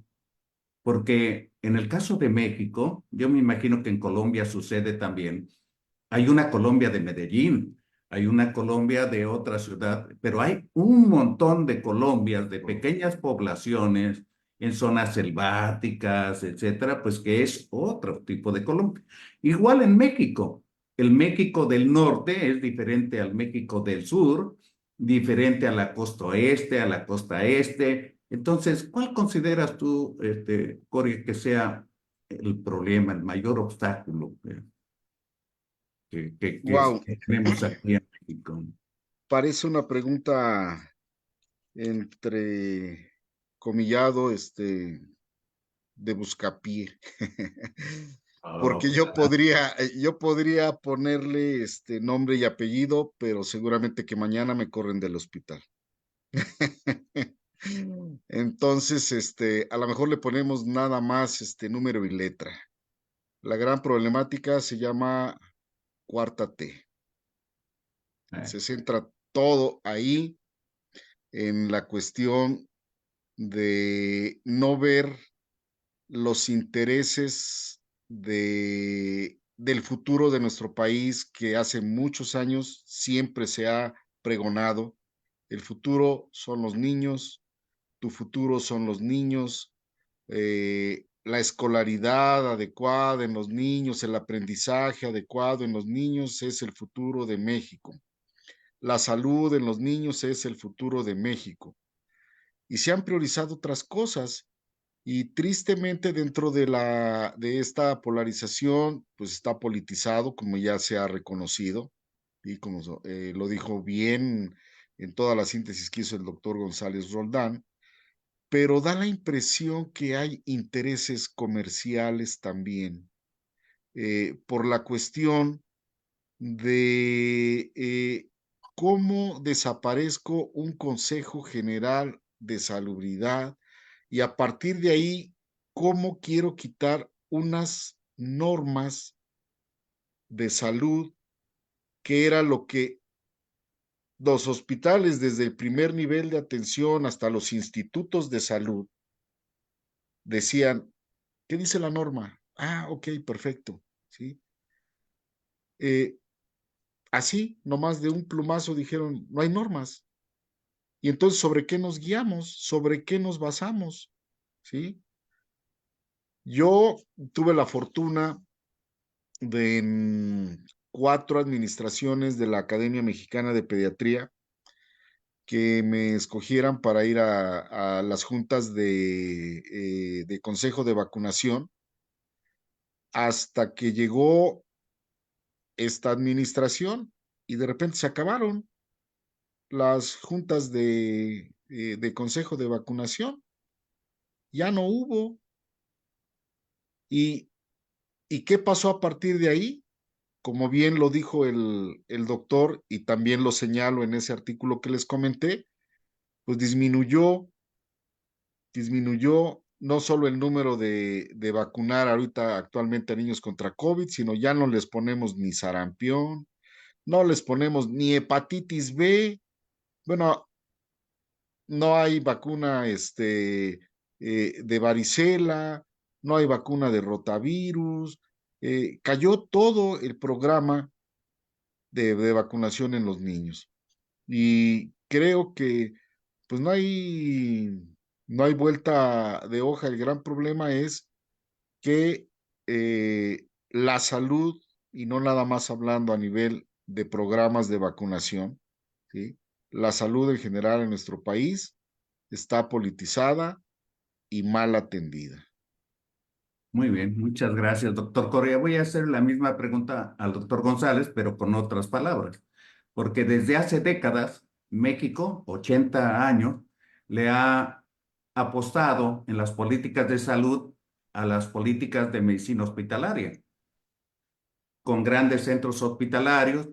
Porque en el caso de México, yo me imagino que en Colombia sucede también. Hay una Colombia de Medellín, hay una Colombia de otra ciudad, pero hay un montón de Colombias, de pequeñas poblaciones en zonas selváticas, etcétera, pues que es otro tipo de Colombia. Igual en México, el México del norte es diferente al México del sur, diferente a la costa oeste, a la costa este. Entonces, ¿cuál consideras tú, Cory, que sea el problema, el mayor obstáculo Wow, que tenemos aquí en México? parece una pregunta entre comillado, de buscapié. Porque yo podría ponerle nombre y apellido, pero seguramente que mañana me corren del hospital. Entonces, a lo mejor le ponemos nada más número y letra. La gran problemática se llama cuarta T. Se centra todo ahí en la cuestión de no ver los intereses del futuro de nuestro país, que hace muchos años siempre se ha pregonado. El futuro son los niños, tu futuro son los niños, la escolaridad adecuada en los niños, el aprendizaje adecuado en los niños es el futuro de México. La salud en los niños es el futuro de México. Y se han priorizado otras cosas. Y tristemente dentro de esta polarización, pues está politizado, como ya se ha reconocido, y como lo dijo bien en toda la síntesis que hizo el doctor González Roldán, pero da la impresión que hay intereses comerciales también, por la cuestión de cómo desaparezco un Consejo General de Salubridad y a partir de ahí, cómo quiero quitar unas normas de salud que era lo que los hospitales desde el primer nivel de atención hasta los institutos de salud decían, ¿Qué dice la norma? Ah, ok, perfecto, ¿sí? Así, nomás de un plumazo dijeron, no hay normas. Y entonces, ¿sobre qué nos guiamos? ¿Sobre qué nos basamos? ¿Sí? Yo tuve la fortuna de en 4 administraciones de la Academia Mexicana de Pediatría que me escogieran para ir a las juntas de consejo de vacunación, hasta que llegó esta administración y de repente se acabaron las juntas de consejo de vacunación, ya no hubo. ¿Y, ¿Y qué pasó a partir de ahí? Como bien lo dijo el doctor y también lo señalo en ese artículo que les comenté, pues disminuyó no solo el número de vacunar ahorita actualmente a niños contra COVID, sino ya no les ponemos ni sarampión, no les ponemos ni hepatitis B. Bueno, no hay vacuna de varicela, no hay vacuna de rotavirus, cayó todo el programa de vacunación en los niños. Y creo que pues no hay vuelta de hoja. El gran problema es que la salud, y no nada más hablando a nivel de programas de vacunación, ¿sí? La salud en general en nuestro país está politizada y mal atendida. Muy bien, muchas gracias, doctor Correa. Voy a hacer la misma pregunta al doctor González, pero con otras palabras, porque desde hace décadas, México, 80 años, le ha apostado en las políticas de salud a las políticas de medicina hospitalaria, con grandes centros hospitalarios,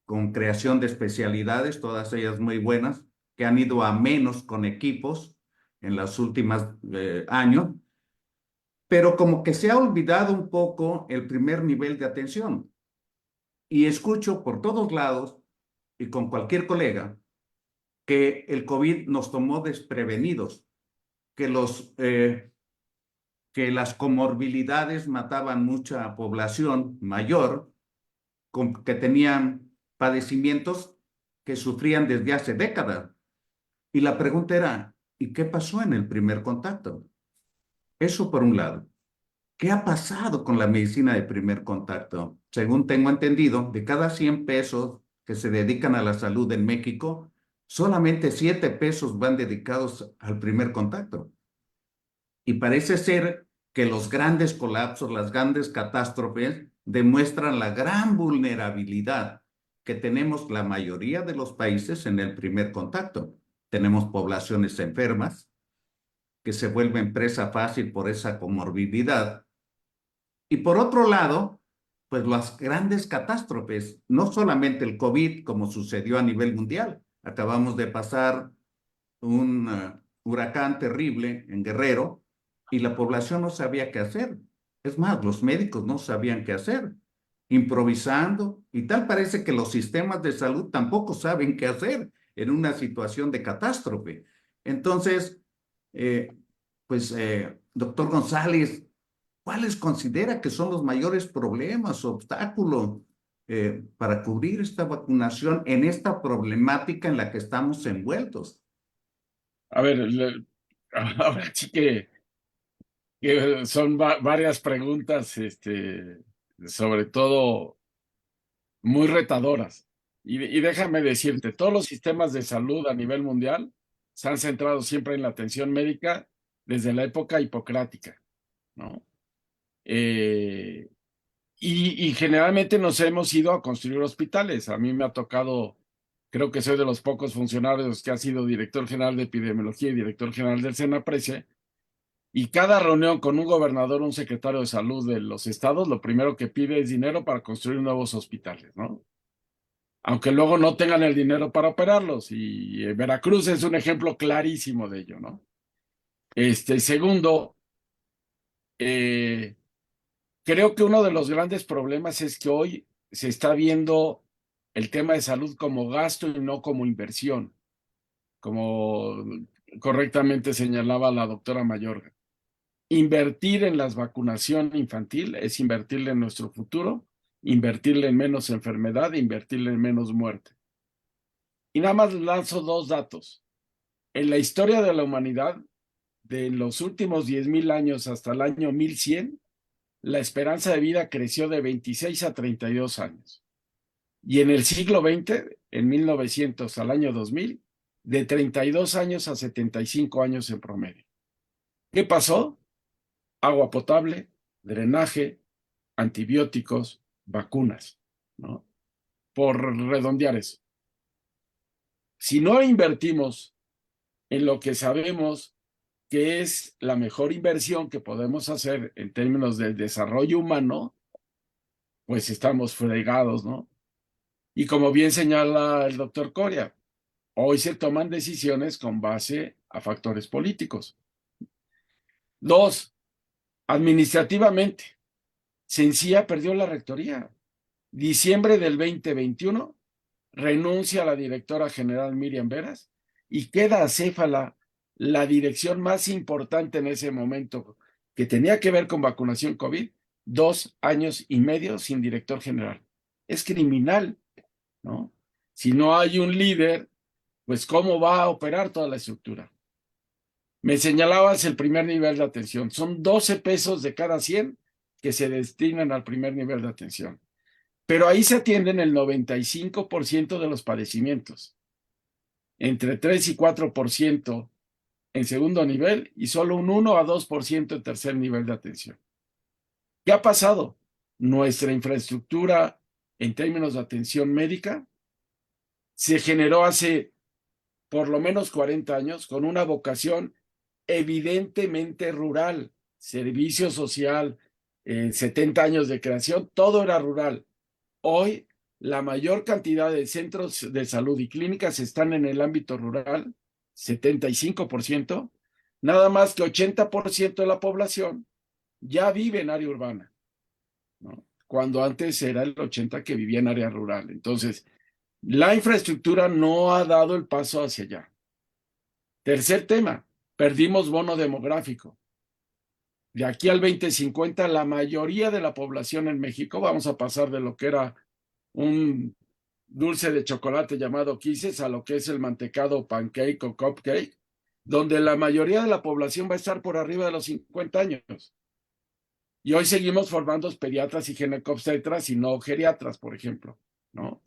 con creación de especialidades, todas ellas muy buenas, que han ido a menos con equipos en los últimos años, pero como que se ha olvidado un poco el primer nivel de atención. Y escucho por todos lados y con cualquier colega que el COVID nos tomó desprevenidos, que que las comorbilidades mataban mucha población mayor, que tenían padecimientos que sufrían desde hace décadas. Y la pregunta era, ¿y qué pasó en el primer contacto? Eso por un lado. ¿Qué ha pasado con la medicina de primer contacto? Según tengo entendido, de cada 100 pesos que se dedican a la salud en México, solamente 7 pesos van dedicados al primer contacto. Y parece ser que los grandes colapsos, las grandes catástrofes demuestran la gran vulnerabilidad que tenemos la mayoría de los países en el primer contacto. Tenemos poblaciones enfermas que se vuelven presa fácil por esa comorbilidad. Y por otro lado, pues las grandes catástrofes, no solamente el COVID, como sucedió a nivel mundial. Acabamos de pasar un huracán terrible en Guerrero y la población no sabía qué hacer. Es más, los médicos no sabían qué hacer, improvisando, y tal parece que los sistemas de salud tampoco saben qué hacer en una situación de catástrofe. Entonces, eh, doctor González, ¿cuáles considera que son los mayores problemas, obstáculos para cubrir esta vacunación en esta problemática en la que estamos envueltos? A ver, ahora sí que son varias preguntas, sobre todo muy retadoras. Y déjame decirte, todos los sistemas de salud a nivel mundial se han centrado siempre en la atención médica desde la época hipocrática, ¿no? Y generalmente nos hemos ido a construir hospitales. A mí me ha tocado, creo que soy de los pocos funcionarios que ha sido director general de epidemiología y director general del SENAPRESE, y cada reunión con un gobernador, un secretario de salud de los estados, lo primero que pide es dinero para construir nuevos hospitales, ¿no? Aunque luego no tengan el dinero para operarlos. Y Veracruz es un ejemplo clarísimo de ello, ¿no? Segundo, creo que uno de los grandes problemas es que hoy se está viendo el tema de salud como gasto y no como inversión, como correctamente señalaba la doctora Mayorga. Invertir en la vacunación infantil es invertirle en nuestro futuro, invertirle en menos enfermedad, invertirle en menos muerte. Y nada más lanzo 2 datos. En la historia de la humanidad, de los últimos 10,000 años hasta el año 1100, la esperanza de vida creció de 26 a 32 años. Y en el siglo XX, en 1900 al año 2000, de 32 años a 75 años en promedio. ¿Qué pasó? Agua potable, drenaje, antibióticos, vacunas, ¿no? Por redondear eso. Si no invertimos en lo que sabemos que es la mejor inversión que podemos hacer en términos del desarrollo humano, pues estamos fregados, ¿no? Y como bien señala el doctor Coria, hoy se toman decisiones con base a factores políticos. 2, administrativamente, Sencilla perdió la rectoría. Diciembre del 2021, renuncia a la directora general Miriam Veras y queda acéfala la dirección más importante en ese momento, que tenía que ver con vacunación COVID, 2 años y medio sin director general. Es criminal, ¿no? Si no hay un líder, pues ¿cómo va a operar toda la estructura? Me señalabas el primer nivel de atención. Son 12 pesos de cada 100 que se destinan al primer nivel de atención. Pero ahí se atienden el 95% de los padecimientos. Entre 3 y 4% en segundo nivel y solo un 1 a 2% en tercer nivel de atención. ¿Qué ha pasado? Nuestra infraestructura en términos de atención médica se generó hace por lo menos 40 años con una vocación evidentemente rural, servicio social, 70 años de creación, todo era rural. Hoy, la mayor cantidad de centros de salud y clínicas están en el ámbito rural, 75%, nada más que 80% de la población ya vive en área urbana, ¿no? Cuando antes era el 80% que vivía en área rural. Entonces, la infraestructura no ha dado el paso hacia allá. Tercer tema, perdimos bono demográfico. De aquí al 2050, la mayoría de la población en México, vamos a pasar de lo que era un dulce de chocolate llamado Kisses a lo que es el mantecado pancake o cupcake, donde la mayoría de la población va a estar por arriba de los 50 años. Y hoy seguimos formando pediatras y ginecobstetras y no geriatras, por ejemplo, ¿no?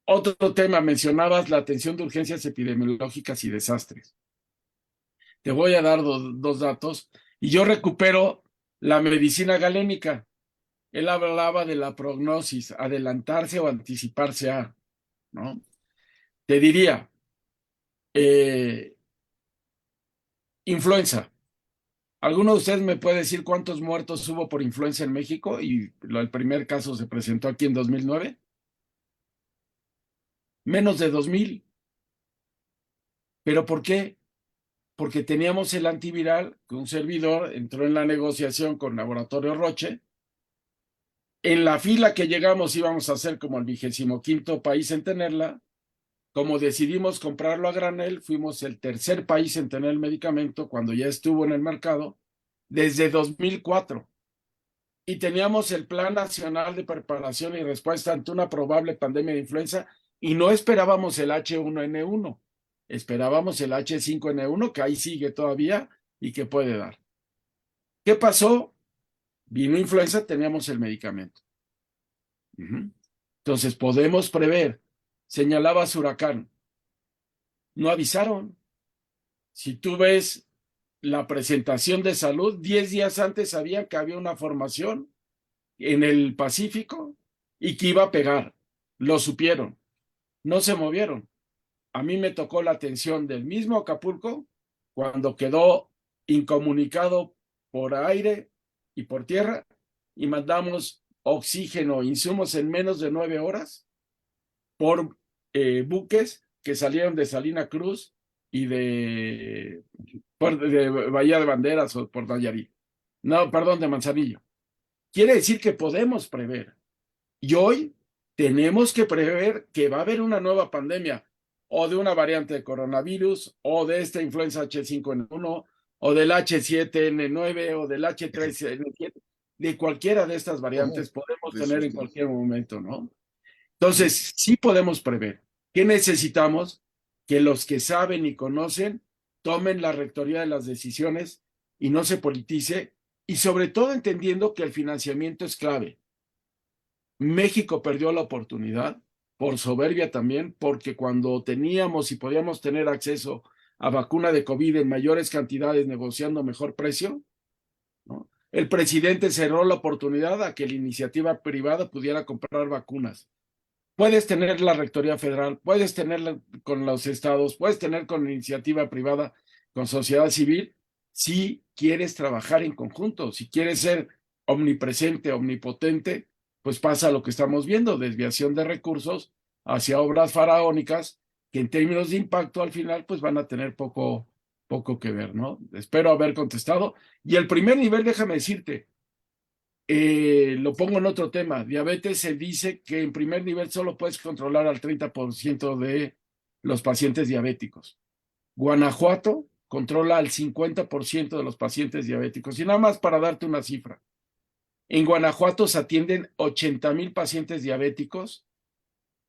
Otro tema, mencionabas la atención de urgencias epidemiológicas y desastres. Te voy a dar 2 datos y yo recupero la medicina galénica. Él hablaba de la prognosis, adelantarse o anticiparse a, ¿no? Te diría, influenza. ¿Alguno de ustedes me puede decir cuántos muertos hubo por influenza en México? Y el primer caso se presentó aquí en 2009. Menos de 2,000. ¿Pero por qué? Porque teníamos el antiviral, que un servidor entró en la negociación con Laboratorio Roche. En la fila que llegamos íbamos a ser como el 25º país en tenerla. Como decidimos comprarlo a granel, fuimos el tercer país en tener el medicamento cuando ya estuvo en el mercado desde 2004. Y teníamos el Plan Nacional de Preparación y Respuesta ante una probable pandemia de influenza y no esperábamos el H1N1, esperábamos el H5N1, que ahí sigue todavía y que puede dar. ¿Qué pasó? Vino influenza, teníamos el medicamento. Entonces podemos prever. Señalabas huracán. No avisaron. Si tú ves la presentación de salud, 10 días antes sabían que había una formación en el Pacífico y que iba a pegar. Lo supieron. No se movieron. A mí me tocó la atención del mismo Acapulco cuando quedó incomunicado por aire y por tierra y mandamos oxígeno, insumos en menos de 9 horas por buques que salieron de Salina Cruz y de Bahía de Banderas o por Nayarit. No, perdón, de Manzanillo. Quiere decir que podemos prever. Y hoy tenemos que prever que va a haber una nueva pandemia o de una variante de coronavirus o de esta influenza H5N1 o del H7N9 o del H3N7, de cualquiera de estas variantes podemos De tener esos en tres. cualquier momento, ¿no? Entonces, sí podemos prever. ¿Qué necesitamos? Que los que saben y conocen tomen la rectoría de las decisiones y no se politice, y sobre todo entendiendo que el financiamiento es clave. México perdió la oportunidad por soberbia también, porque cuando teníamos y podíamos tener acceso a vacuna de COVID en mayores cantidades negociando mejor precio, ¿no? El presidente cerró la oportunidad a que la iniciativa privada pudiera comprar vacunas. Puedes tener la rectoría federal, puedes tenerla con los estados, puedes tener con iniciativa privada, con sociedad civil, si quieres trabajar en conjunto, si quieres ser omnipresente, omnipotente, pues pasa lo que estamos viendo, desviación de recursos hacia obras faraónicas que en términos de impacto al final pues van a tener poco que ver, ¿no? Espero haber contestado. Y el primer nivel, déjame decirte, lo pongo en otro tema. Diabetes se dice que en primer nivel solo puedes controlar al 30% de los pacientes diabéticos. Guanajuato controla al 50% de los pacientes diabéticos. Y nada más para darte una cifra. En Guanajuato se atienden 80,000 pacientes diabéticos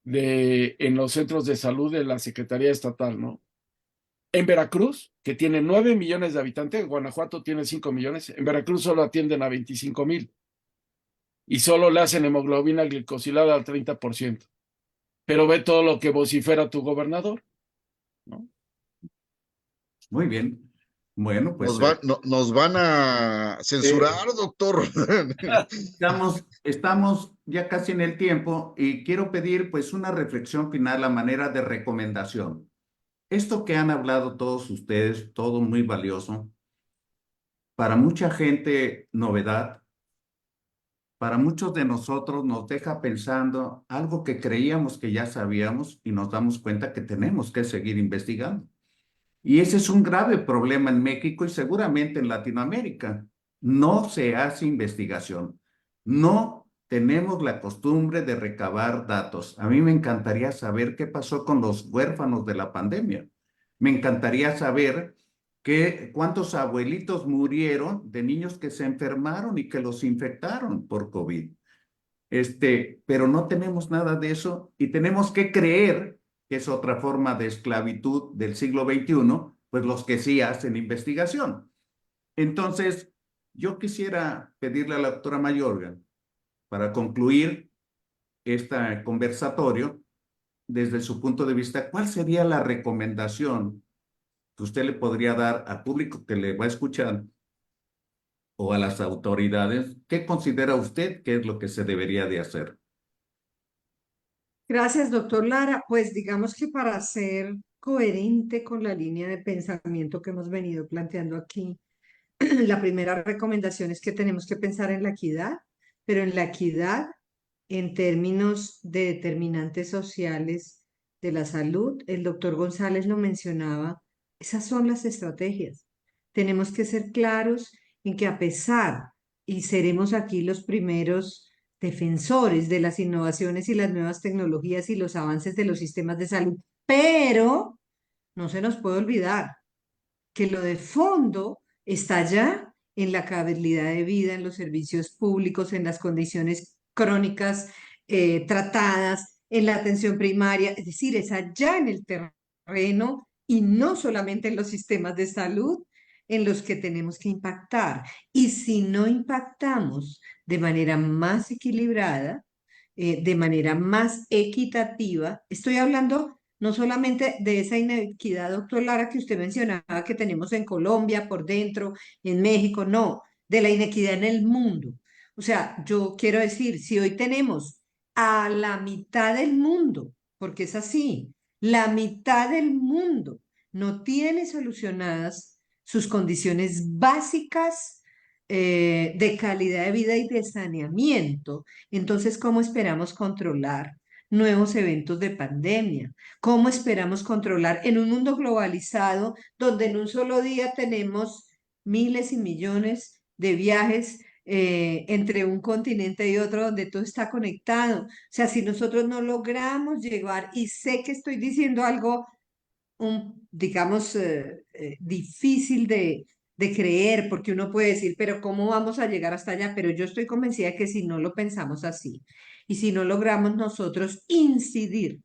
en los centros de salud de la Secretaría Estatal, ¿no? En Veracruz, que tiene 9 millones de habitantes, Guanajuato tiene 5 millones, en Veracruz solo atienden a 25,000 y solo le hacen hemoglobina glicosilada al 30%. Pero ve todo lo que vocifera tu gobernador, ¿no? Muy bien. Bueno, pues Nos van a censurar, doctor. estamos ya casi en el tiempo y quiero pedir pues una reflexión final a manera de recomendación. Esto que han hablado todos ustedes, todo muy valioso, para mucha gente novedad, para muchos de nosotros nos deja pensando algo que creíamos que ya sabíamos y nos damos cuenta que tenemos que seguir investigando. Y ese es un grave problema en México y seguramente en Latinoamérica. No se hace investigación. No tenemos la costumbre de recabar datos. A mí me encantaría saber qué pasó con los huérfanos de la pandemia. Me encantaría saber cuántos abuelitos murieron de niños que se enfermaron y que los infectaron por COVID. Pero no tenemos nada de eso y tenemos que creer que es otra forma de esclavitud del siglo XXI, pues los que sí hacen investigación. Entonces, yo quisiera pedirle a la doctora Mayorga, para concluir este conversatorio, desde su punto de vista, ¿cuál sería la recomendación que usted le podría dar al público que le va a escuchar o a las autoridades? ¿Qué considera usted que es lo que se debería de hacer? Gracias, doctor Lara. Pues digamos que para ser coherente con la línea de pensamiento que hemos venido planteando aquí, la primera recomendación es que tenemos que pensar en la equidad, pero en la equidad en términos de determinantes sociales de la salud. El doctor González lo mencionaba, esas son las estrategias. Tenemos que ser claros en que a pesar, y seremos aquí los primeros defensores de las innovaciones y las nuevas tecnologías y los avances de los sistemas de salud, pero no se nos puede olvidar que lo de fondo está ya en la calidad de vida, en los servicios públicos, en las condiciones crónicas tratadas, en la atención primaria, es decir, es allá en el terreno y no solamente en los sistemas de salud en los que tenemos que impactar. Y si no impactamos de manera más equilibrada, de manera más equitativa, estoy hablando no solamente de esa inequidad, doctor Lara, que usted mencionaba que tenemos en Colombia, por dentro, en México, no, de la inequidad en el mundo. O sea, yo quiero decir, si hoy tenemos a la mitad del mundo, porque es así, la mitad del mundo no tiene solucionadas sus condiciones básicas de calidad de vida y de saneamiento, entonces, ¿cómo esperamos controlar nuevos eventos de pandemia? ¿Cómo esperamos controlar en un mundo globalizado donde en un solo día tenemos miles y millones de viajes entre un continente y otro donde todo está conectado? O sea, si nosotros no logramos llevar, y sé que estoy diciendo algo, digamos, difícil de creer, porque uno puede decir, pero ¿cómo vamos a llegar hasta allá? Pero yo estoy convencida de que si no lo pensamos así y si no logramos nosotros incidir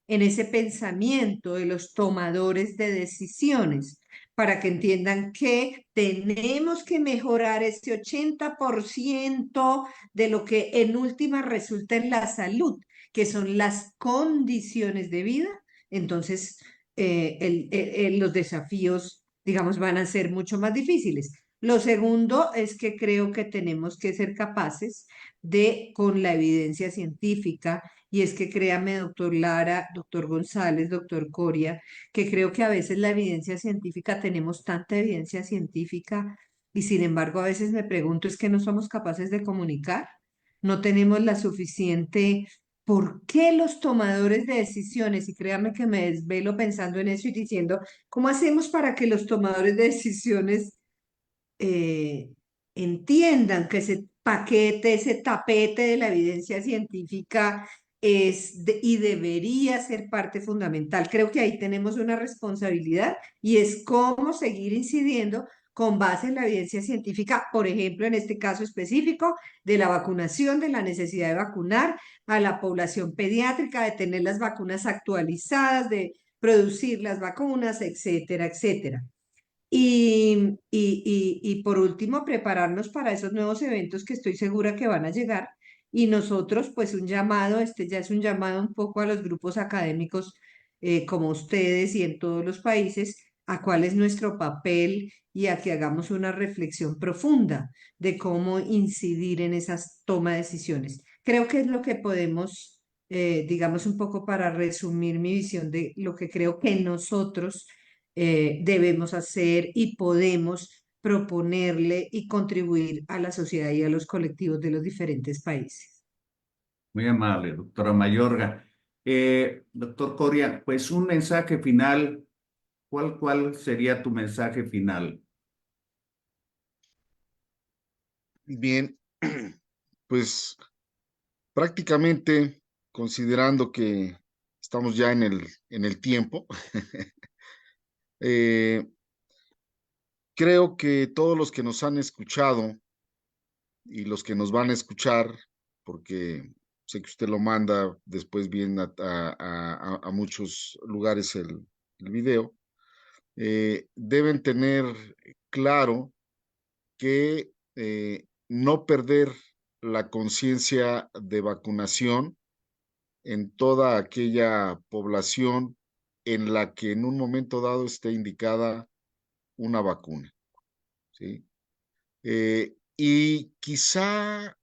en ese pensamiento de los tomadores de decisiones, para que entiendan que tenemos que mejorar ese 80% de lo que en última resulta en la salud, que son las condiciones de vida, entonces los desafíos, digamos, van a ser mucho más difíciles. Lo segundo es que creo que tenemos que ser capaces de, con la evidencia científica, y es que créame, doctor Lara, doctor González, doctor Coria, que creo que a veces la evidencia científica, tenemos tanta evidencia científica y sin embargo a veces me pregunto, ¿es que no somos capaces de comunicar? No tenemos la suficiente. ¿Por qué los tomadores de decisiones? Y créame que me desvelo pensando en eso y diciendo, ¿cómo hacemos para que los tomadores de decisiones eh, entiendan que ese paquete, ese tapete de la evidencia científica y debería ser parte fundamental? Creo que ahí tenemos una responsabilidad y es cómo seguir incidiendo con base en la evidencia científica, por ejemplo, en este caso específico de la vacunación, de la necesidad de vacunar a la población pediátrica, de tener las vacunas actualizadas, de producir las vacunas, etcétera, etcétera. Y por último, prepararnos para esos nuevos eventos que estoy segura que van a llegar. Y nosotros, pues un llamado, este ya es un llamado un poco a los grupos académicos como ustedes y en todos los países, a cuál es nuestro papel y a que hagamos una reflexión profunda de cómo incidir en esas toma de decisiones. Creo que es lo que podemos, digamos un poco para resumir mi visión de lo que creo que nosotros debemos hacer y podemos proponerle y contribuir a la sociedad y a los colectivos de los diferentes países. Muy amable, doctora Mayorga. Doctor Coria, pues un mensaje final. ¿Cuál sería tu mensaje final? Bien, pues prácticamente considerando que estamos ya en el tiempo, eh, creo que todos los que nos han escuchado y los que nos van a escuchar, porque sé que usted lo manda después bien a muchos lugares el video, deben tener claro que no perder la conciencia de vacunación en toda aquella población en la que en un momento dado esté indicada una vacuna, ¿sí? Y quizá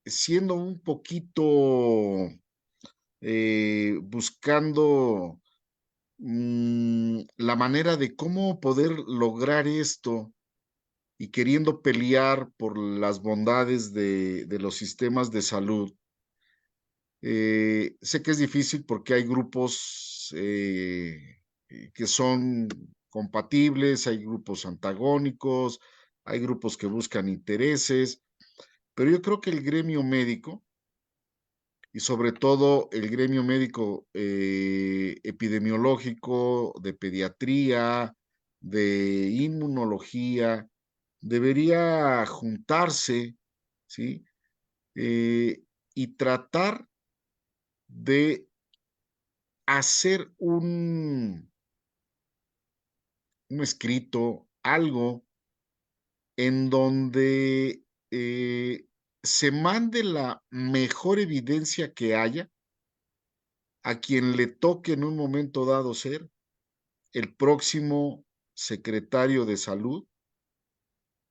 siendo un poquito buscando la manera de cómo poder lograr esto y queriendo pelear por las bondades de los sistemas de salud. Sé que es difícil porque hay grupos que son compatibles, hay grupos antagónicos, hay grupos que buscan intereses, pero yo creo que el gremio médico y sobre todo el gremio médico epidemiológico, de pediatría, de inmunología, debería juntarse, ¿sí? Y tratar de hacer un escrito, algo en donde se mande la mejor evidencia que haya a quien le toque en un momento dado ser el próximo secretario de salud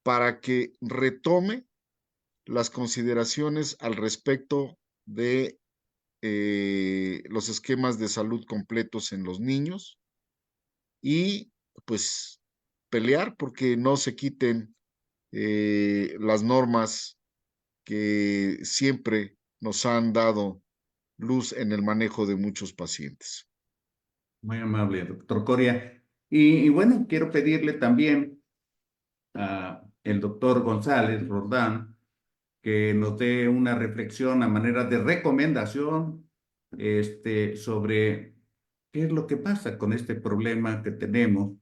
para que retome las consideraciones al respecto de los esquemas de salud completos en los niños y pues pelear porque no se quiten las normas que siempre nos han dado luz en el manejo de muchos pacientes. Muy amable, doctor Coria. Y bueno, quiero pedirle también a el doctor González Roldán que nos dé una reflexión a manera de recomendación sobre qué es lo que pasa con este problema que tenemos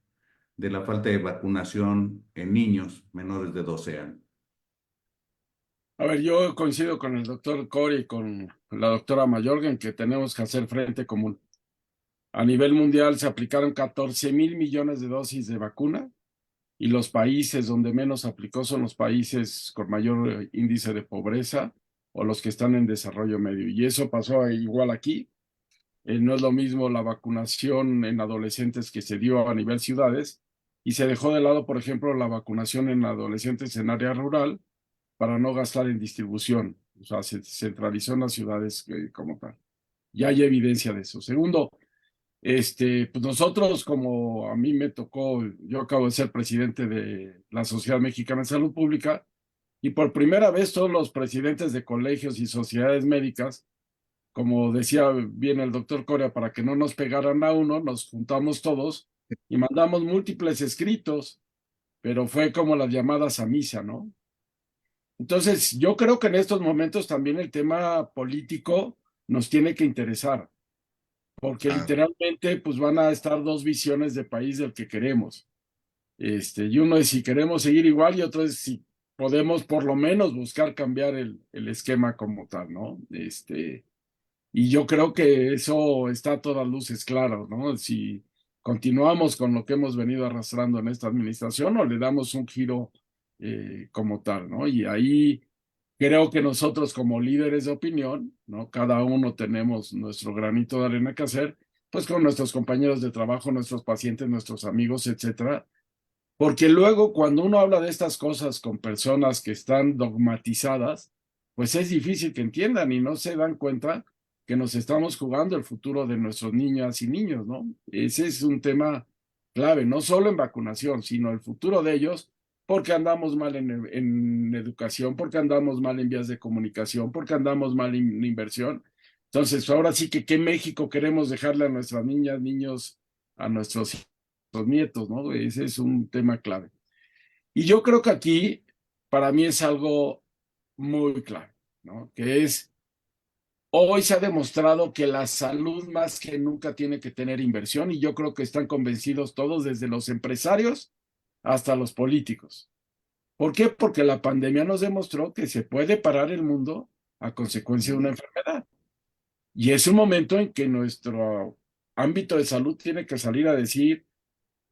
de la falta de vacunación en niños menores de 12 años. A ver, yo coincido con el doctor Corey y con la doctora Mayorga que tenemos que hacer frente común. A nivel mundial se aplicaron 14,000 millones de dosis de vacuna y los países donde menos aplicó son los países con mayor índice de pobreza o los que están en desarrollo medio. Y eso pasó igual aquí. No es lo mismo la vacunación en adolescentes que se dio a nivel ciudades y se dejó de lado, por ejemplo, la vacunación en adolescentes en área rural para no gastar en distribución. O sea, se centralizó en las ciudades como tal. Ya hay evidencia de eso. Segundo, pues nosotros, como a mí me tocó, yo acabo de ser presidente de la Sociedad Mexicana de Salud Pública, y por primera vez todos los presidentes de colegios y sociedades médicas, como decía bien el doctor Coria, para que no nos pegaran a uno, nos juntamos todos y mandamos múltiples escritos, pero fue como las llamadas a misa, ¿no? Entonces, yo creo que en estos momentos también el tema político nos tiene que interesar, porque literalmente pues van a estar dos visiones de país del que queremos. Y uno es si queremos seguir igual y otro es si podemos por lo menos buscar cambiar el esquema como tal, ¿no? Y yo creo que eso está a todas luces claro, ¿no? Si continuamos con lo que hemos venido arrastrando en esta administración o le damos un giro como tal, ¿no? Y ahí creo que nosotros como líderes de opinión, ¿no? Cada uno tenemos nuestro granito de arena que hacer, pues con nuestros compañeros de trabajo, nuestros pacientes, nuestros amigos, etcétera. Porque luego cuando uno habla de estas cosas con personas que están dogmatizadas, pues es difícil que entiendan y no se dan cuenta que nos estamos jugando el futuro de nuestros niñas y niños, ¿no? Ese es un tema clave, no solo en vacunación, sino el futuro de ellos, porque andamos mal en educación, porque andamos mal en vías de comunicación, porque andamos mal en inversión. Entonces, ahora sí que qué México queremos dejarle a nuestras niñas, niños, a nuestros nietos, ¿no? Ese es un tema clave. Y yo creo que aquí, para mí es algo muy claro, ¿no? Que es, hoy se ha demostrado que la salud más que nunca tiene que tener inversión y yo creo que están convencidos todos, desde los empresarios hasta los políticos. ¿Por qué? Porque la pandemia nos demostró que se puede parar el mundo a consecuencia de una enfermedad. Y es un momento en que nuestro ámbito de salud tiene que salir a decir,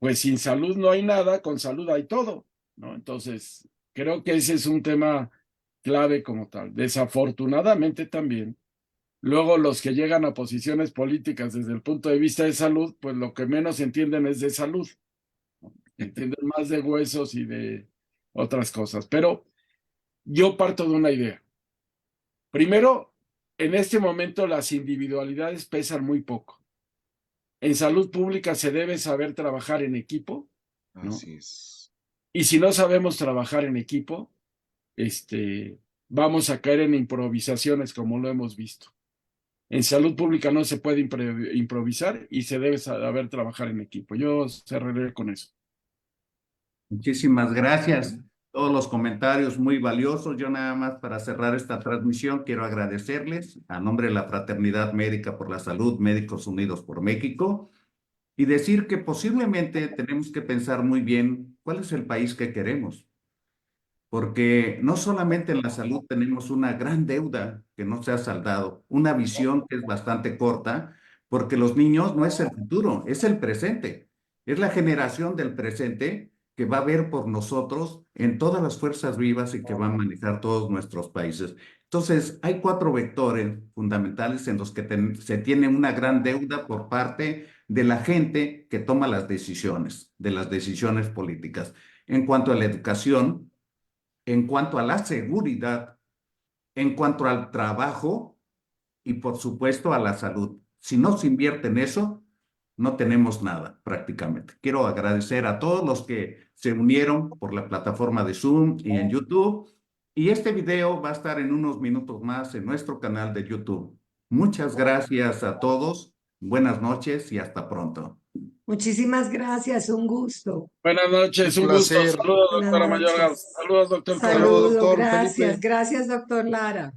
pues sin salud no hay nada, con salud hay todo, ¿no? Entonces, creo que ese es un tema clave como tal. Desafortunadamente también, luego los que llegan a posiciones políticas desde el punto de vista de salud, pues lo que menos entienden es de salud, ¿no? Entienden más de huesos y de otras cosas. Pero yo parto de una idea. Primero, en este momento las individualidades pesan muy poco. En salud pública se debe saber trabajar en equipo, ¿no? Así es. Y si no sabemos trabajar en equipo, vamos a caer en improvisaciones como lo hemos visto. En salud pública no se puede improvisar y se debe saber trabajar en equipo. Yo cerraré con eso. Muchísimas gracias. Todos los comentarios muy valiosos. Yo nada más para cerrar esta transmisión quiero agradecerles a nombre de la Fraternidad Médica por la Salud, Médicos Unidos por México, y decir que posiblemente tenemos que pensar muy bien cuál es el país que queremos. Porque no solamente en la salud tenemos una gran deuda que no se ha saldado, una visión que es bastante corta, porque los niños no es el futuro, es el presente. Es la generación del presente que va a ver por nosotros en todas las fuerzas vivas y que va a manejar todos nuestros países. Entonces, hay 4 vectores fundamentales en los que se tiene una gran deuda por parte de la gente que toma las decisiones, de las decisiones políticas. En cuanto a la educación, en cuanto a la seguridad, en cuanto al trabajo y por supuesto a la salud. Si no se invierte en eso, no tenemos nada prácticamente. Quiero agradecer a todos los que se unieron por la plataforma de Zoom y en YouTube. Y este video va a estar en unos minutos más en nuestro canal de YouTube. Muchas gracias a todos. Buenas noches y hasta pronto. Muchísimas gracias, un gusto. Buenas noches, Un un gusto. placer. Saludos, Buenas doctora Mayorga. noches. Saludos, doctor Correa. Saludos, Saludos, doctor gracias. Felipe. Gracias, doctor Lara.